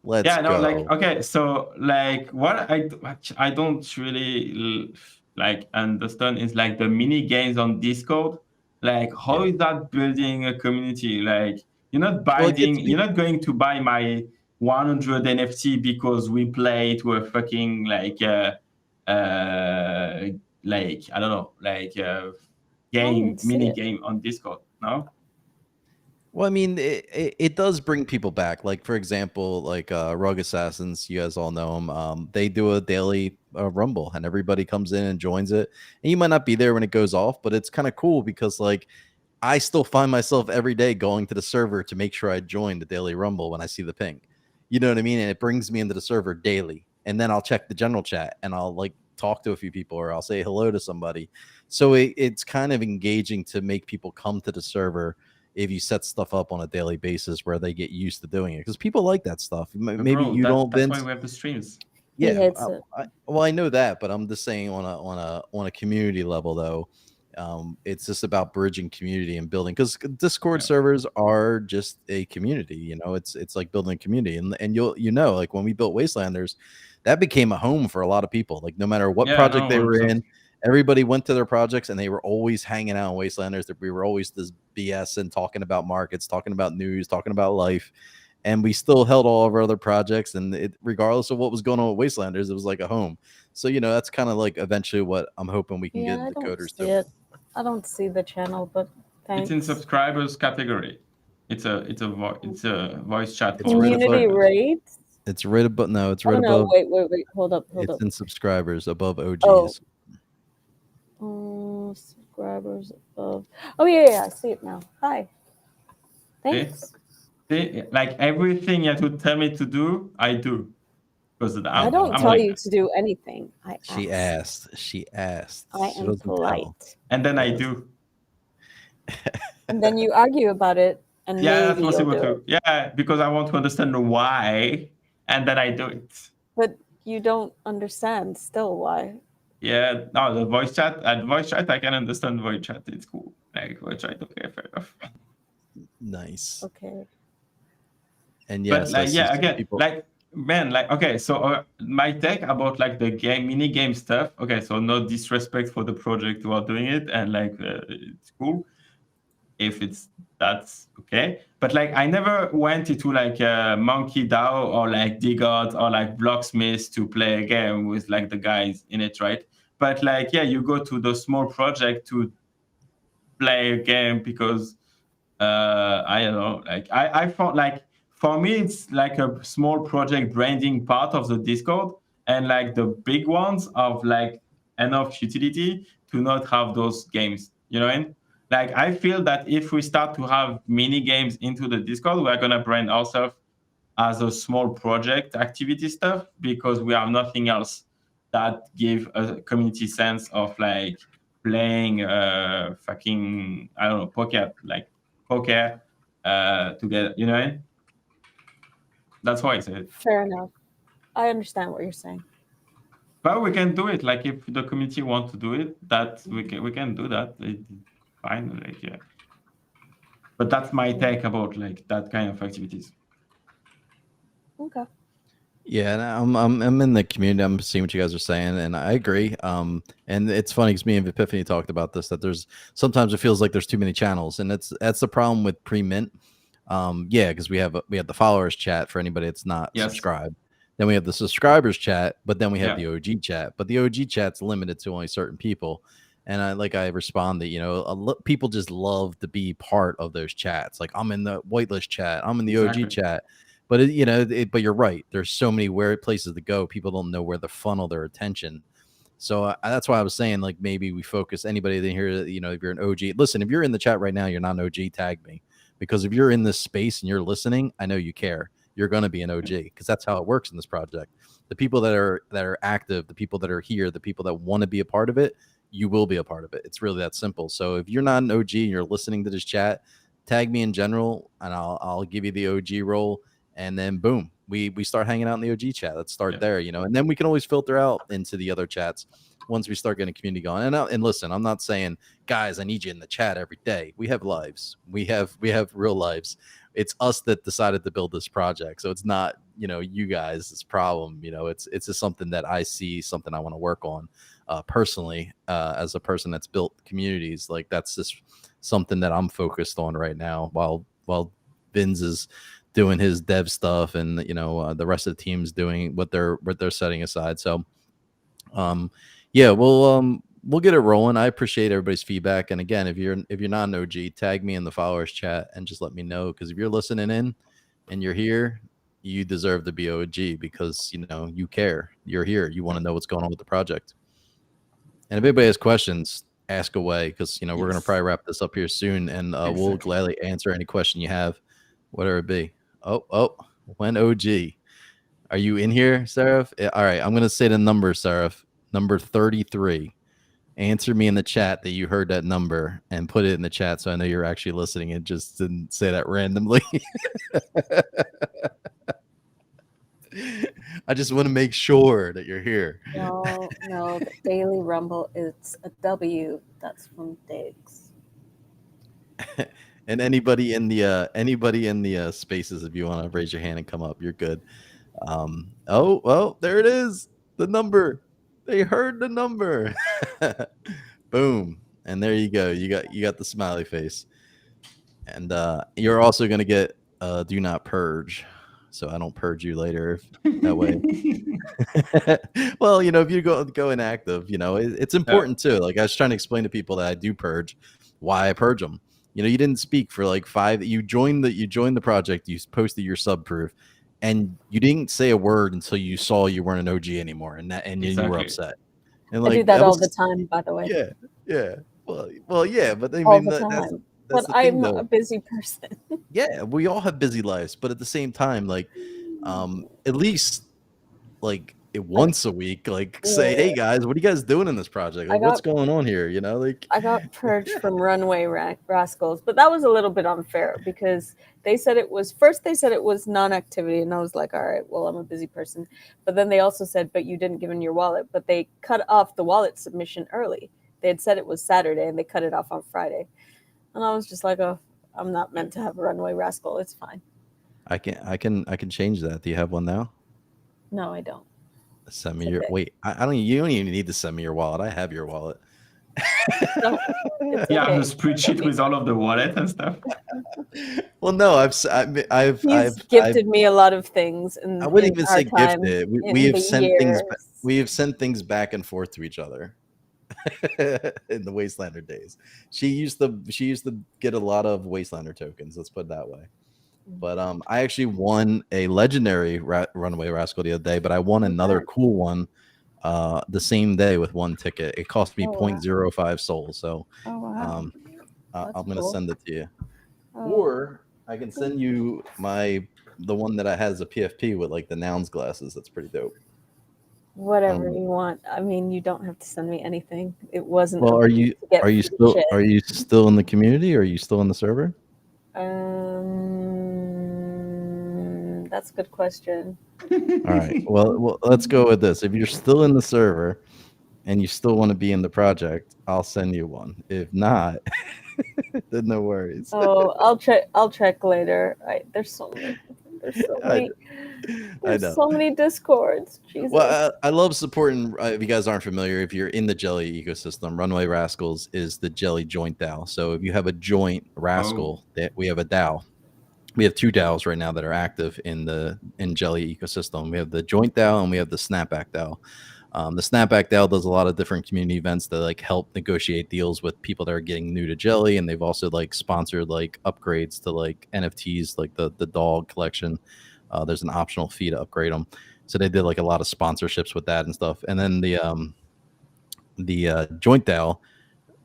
Let's go. Like, okay, so like what I don't really like understand is like the mini games on Discord. Like, how is that building a community? Like, you're not you're not going to buy my 100 NFT because we play to a fucking like I don't know, like mini game on Discord, no? Well, I mean, it does bring people back. Like, for example, like Rug Assassins, you guys all know them. They do a daily Rumble, and everybody comes in and joins it. And you might not be there when it goes off, but it's kind of cool because, like, I still find myself every day going to the server to make sure I join the daily Rumble when I see the ping. You know what I mean? And it brings me into the server daily. And then I'll check the general chat and I'll like talk to a few people or I'll say hello to somebody. So it's kind of engaging to make people come to the server if you set stuff up on a daily basis where they get used to doing it, because people like that stuff. Maybe bro, you don't. That's Vince. why we have the streams. Yeah, I know that, but I'm just saying on a community level though, it's just about bridging community and building, because Discord servers are just a community. You know, it's like building a community, and you know, like when we built Wastelanders, that became a home for a lot of people. Like no matter what project they were in. Everybody went to their projects and they were always hanging out in Wastelanders. That we were always this BS and talking about markets, talking about news, talking about life. And we still held all of our other projects. And regardless of what was going on with Wastelanders, it was like a home. So, you know, that's kind of like eventually what I'm hoping we can get Decoders to. I don't see the channel, but thanks. It's in subscribers category. It's a voice chat. Community rates? It's right above. No, it's right above. Wait. Hold up. It's in subscribers above OGs. Subscribers above. Oh yeah, I see it now. Hi. Thanks. See, like everything you have to tell me to do, I do. Because I don't tell you to do anything. She asked. I am polite. And then I do. And then you argue about it. And that's possible too. Yeah, because I want to understand the why, and then I do it. But you don't understand still why. Yeah, no, the voice chat. At voice chat, I can understand voice chat. It's cool. Like voice chat, okay, fair enough. Nice. Okay. And yes, but like, yeah, again, people... like, man, like, okay, so my take about like the mini game stuff. Okay, so no disrespect for the project who are doing it, and like, it's cool if that's okay. But like, I never went into like Monkey DAO or like Decod or like Blocksmith to play a game with like the guys in it, right? But like, yeah, you go to the small project to play a game because I don't know, like I thought like for me it's like a small project branding part of the Discord, and like the big ones of like enough utility to not have those games. You know what I mean? Like I feel that if we start to have mini games into the Discord, we're gonna brand ourselves as a small project activity stuff because we have nothing else that give a community sense of like playing fucking I don't know poker together. You know what I mean? That's why I said. Fair enough. I understand what you're saying. But we can do it. Like if the community wants to do it, that we can do that. It's fine. Like yeah. But that's my take about like that kind of activities. Okay. Yeah, and I'm in the community. I'm seeing what you guys are saying, and I agree. And it's funny because me and Epiphany talked about this. That there's sometimes it feels like there's too many channels, and that's the problem with pre-mint. Yeah, because we have the followers chat for anybody that's not subscribed. Then we have the subscribers chat, but then we have the OG chat. But the OG chat's limited to only certain people. And I responded, you know, people just love to be part of those chats. Like I'm in the whitelist chat, I'm in the OG chat. But but you're right. There's so many weird places to go. People don't know where to funnel their attention. So that's why I was saying, like, maybe we focus anybody in here. You know, if you're an OG, listen. If you're in the chat right now, you're not an OG. Tag me, because if you're in this space and you're listening, I know you care. You're going to be an OG because that's how it works in this project. The people that are active, the people that are here, the people that want to be a part of it, you will be a part of it. It's really that simple. So if you're not an OG and you're listening to this chat, tag me in general, and I'll give you the OG role. And then boom, we start hanging out in the OG chat. Let's start there, you know, and then we can always filter out into the other chats once we start getting community going. And listen, I'm not saying, guys, I need you in the chat every day. We have lives. We have real lives. It's us that decided to build this project. So it's not, you know, you guys' problem. You know, it's just something that I see, something I want to work on personally as a person that's built communities. Like that's just something that I'm focused on right now while Vince is doing his dev stuff, and you know the rest of the team's doing what they're setting aside. So yeah, we'll get it rolling. I appreciate everybody's feedback, and again, if you're not an OG, tag me in the followers chat and just let me know, because if you're listening in and you're here, you deserve to be OG because you know you care. You're here, you want to know what's going on with the project. And if anybody has questions, ask away, because you know we're gonna probably wrap this up here soon, and we'll gladly answer any question you have, whatever it be. Oh, when OG. Are you in here, Seraph? All right, I'm going to say the number, Seraph. Number 33. Answer me in the chat that you heard that number and put it in the chat so I know you're actually listening and just didn't say that randomly. I just want to make sure that you're here. No, the Daily Rumble, it's a W. That's from Diggs. And anybody in the spaces, if you want to raise your hand and come up, you're good. Oh, there it is. The number. They heard the number. Boom. And there you go. You got the smiley face. And you're also gonna get do not purge. So I don't purge you later that way. Well, you know, if you go inactive, you know, it's important too. Like I was trying to explain to people that I do purge, why I purge them. You know, you didn't speak for like 5. You joined the project. You posted your sub proof, and you didn't say a word until you saw you weren't an OG anymore, and you were upset. And like I do that all the time, by the way. Yeah. Well, yeah, but I all mean, the time. that's but the thing, I'm though. a busy person. Yeah, we all have busy lives, but at the same time, like, at least like once a week, like say, hey guys, what are you guys doing in this project? Like, what's going on here? You know, like I got purged from Runway Rascals, but that was a little bit unfair because they said it was non-activity, and I was like, all right, well, I'm a busy person. But then they also said, but you didn't give in your wallet, but they cut off the wallet submission early. They had said it was Saturday, and they cut it off on Friday, and I was just like, oh, I'm not meant to have a Runway Rascal. It's fine. I can change that. Do you have one now? No, I don't. Send me your wait. I don't. You don't even need to send me your wallet. I have your wallet. No, yeah, I have a spreadsheet with all of the wallet and stuff. Well, no, I've gifted me a lot of things, and I wouldn't even say gifted. We have sent things. We have sent things back and forth to each other in the Wastelander days. She used to get a lot of Wastelander tokens. Let's put it that way. But I actually won a legendary runaway rascal the other day, but I won another cool one the same day with one ticket. It cost me Oh, wow. 0.05 souls. So Oh wow. I'm That's gonna cool. send it to you. Oh, Or I can send you the one that I has a PFP with like the nouns glasses. That's pretty dope. whatever you want. I mean, you don't have to send me anything. It wasn't. Well, a are reason you to get are you free still shit. are you still in the community? Or are you still in the server? That's a good question. All right. Well, let's go with this. If you're still in the server and you still want to be in the project, I'll send you one. If not, then no worries. Oh, I'll check later. There's so many. There's so I, many. I There's know. so many discords. Jesus. Well, I love supporting. If you guys aren't familiar, if you're in the Jelly ecosystem, Runway Rascals is the Jelly joint DAO. So if you have a joint Rascal, that we have a DAO. We have 2 DAOs right now that are active in Jelly ecosystem. We have the joint DAO and we have the Snapback DAO. The Snapback DAO does a lot of different community events that like help negotiate deals with people that are getting new to Jelly, and they've also like sponsored like upgrades to like NFTs, like the dog collection. There's an optional fee to upgrade them, so they did like a lot of sponsorships with that and stuff. And then the joint DAO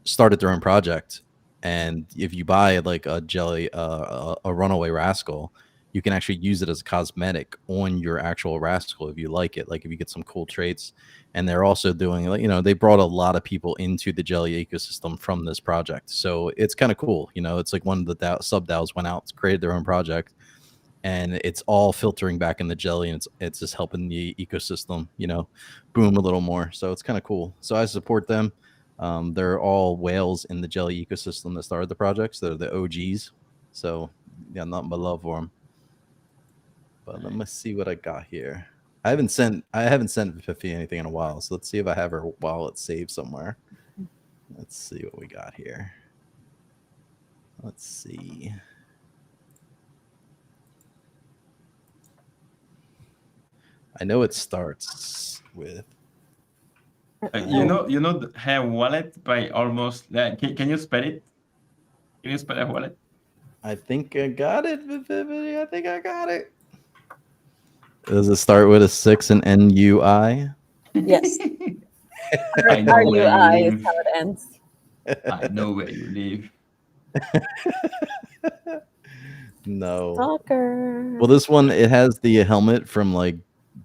started their own project, and if you buy like a Jelly, a runaway rascal, you can actually use it as a cosmetic on your actual rascal if you like it. Like if you get some cool traits. And they're also doing like, they brought a lot of people into the Jelly ecosystem from this project. So it's kind of cool. It's like one of the sub DAOs went out, created their own project, and it's all filtering back in the Jelly, and it's just helping the ecosystem, boom a little more. So it's kind of cool. So I support them. They're all whales in the Jelly ecosystem that started the projects. They're the OGs. So yeah, nothing but love for them. But let me see what I got here. I haven't sent Fifi anything in a while, so let's see if I have her wallet saved somewhere. Let's see what we got here. Let's see. I know it starts with. You know her wallet by almost. Can you spell it? Can you spell her wallet? I think I got it. I think I got it. Does it start with a 6 and NUI? Yes. I know where you RUI is live. how it ends. I know where you live. No. Stalker. Well, this one, it has the helmet from like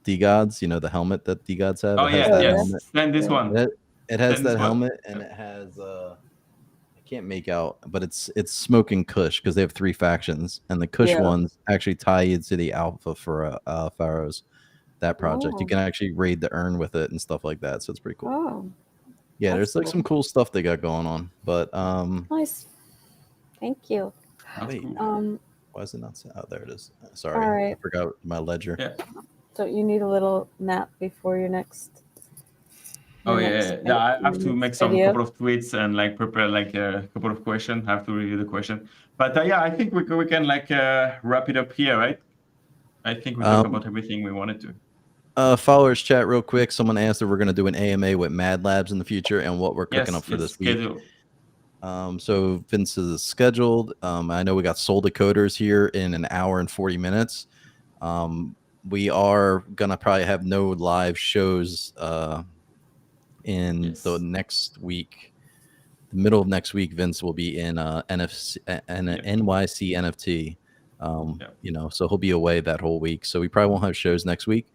Decods, the helmet that Decods have. Oh It has yeah, that yes. helmet. Send this one. It has Send that this one. helmet, and it has I can't make out, but it's Smoking Kush, because they have 3 factions, and the Kush ones actually tie you to the Alpha for Pharaohs, that project. You Oh. can actually raid the urn with it and stuff like that, so it's pretty cool. Oh, Yeah, that's there's like some cool stuff they got going on, but nice. Thank you. wait, Cool. why is it not? Oh, there it is. Sorry, All right. I forgot my ledger. Yeah. So you need a little nap before your next. Oh yeah. I have to make some couple of tweets and like prepare like a couple of questions. I have to review the question, but yeah, I think we can like wrap it up here, right? I think we talked about everything we wanted to. Followers chat real quick. Someone asked if we're going to do an AMA with Mad Labs in the future and what we're cooking up for this schedule. week. So Vince is scheduled. I know we got Soul Decoders here in an hour and 40 minutes. We are going to probably have no live shows in the next week. The middle of next week, Vince will be in NFC and NYC NFT. So he'll be away that whole week. So we probably won't have shows next week.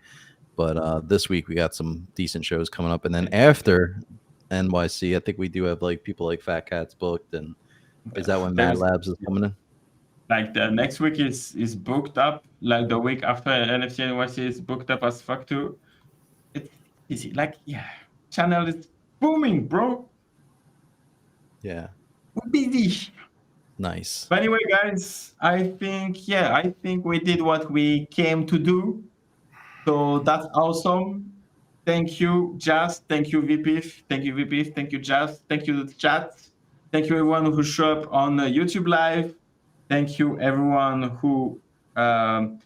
But this week we got some decent shows coming up, and then after NYC, I think we do have like people like Fat Cats booked. And is that when Mad Labs is coming in? Like the next week is booked up. Like the week after NFC NYC is booked up as fuck too. It's easy. Like channel is booming, bro. Yeah. We're busy. Nice. But anyway, guys, I think we did what we came to do. So that's awesome. Thank you, Jazz. Thank you, VP. Thank you, VP. Thank you, Jazz. Thank you, the chat. Thank you, everyone who showed up on YouTube Live. Thank you, everyone who showed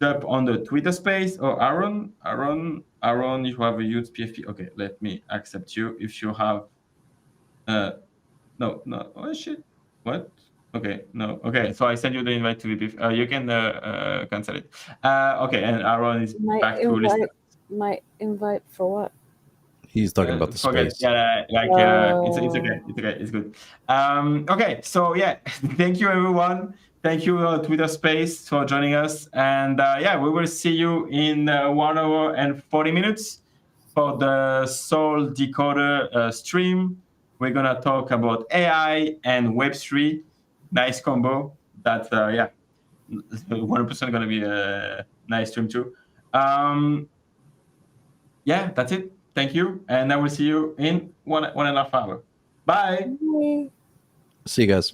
up on the Twitter space. Oh, Aaron, you have a huge PFP. Okay, let me accept you. If you have, no. Oh shit. What? Okay, no. Okay, so I send you the invite to VP. You can cancel it. Okay, and Aaron is back to listen. My invite for what? He's talking about the Forget. space. Yeah, like it's okay. It's okay. It's good. Okay, so yeah, thank you everyone. Thank you Twitter Space for joining us, and yeah, we will see you in 1 hour and 40 minutes for the Soul Decoder stream. We're gonna talk about AI and Web3. Nice combo. That yeah, 100% gonna be a nice stream too. Yeah, that's it. Thank you, and I will see you in one and a half hour. Bye. Bye. See you guys.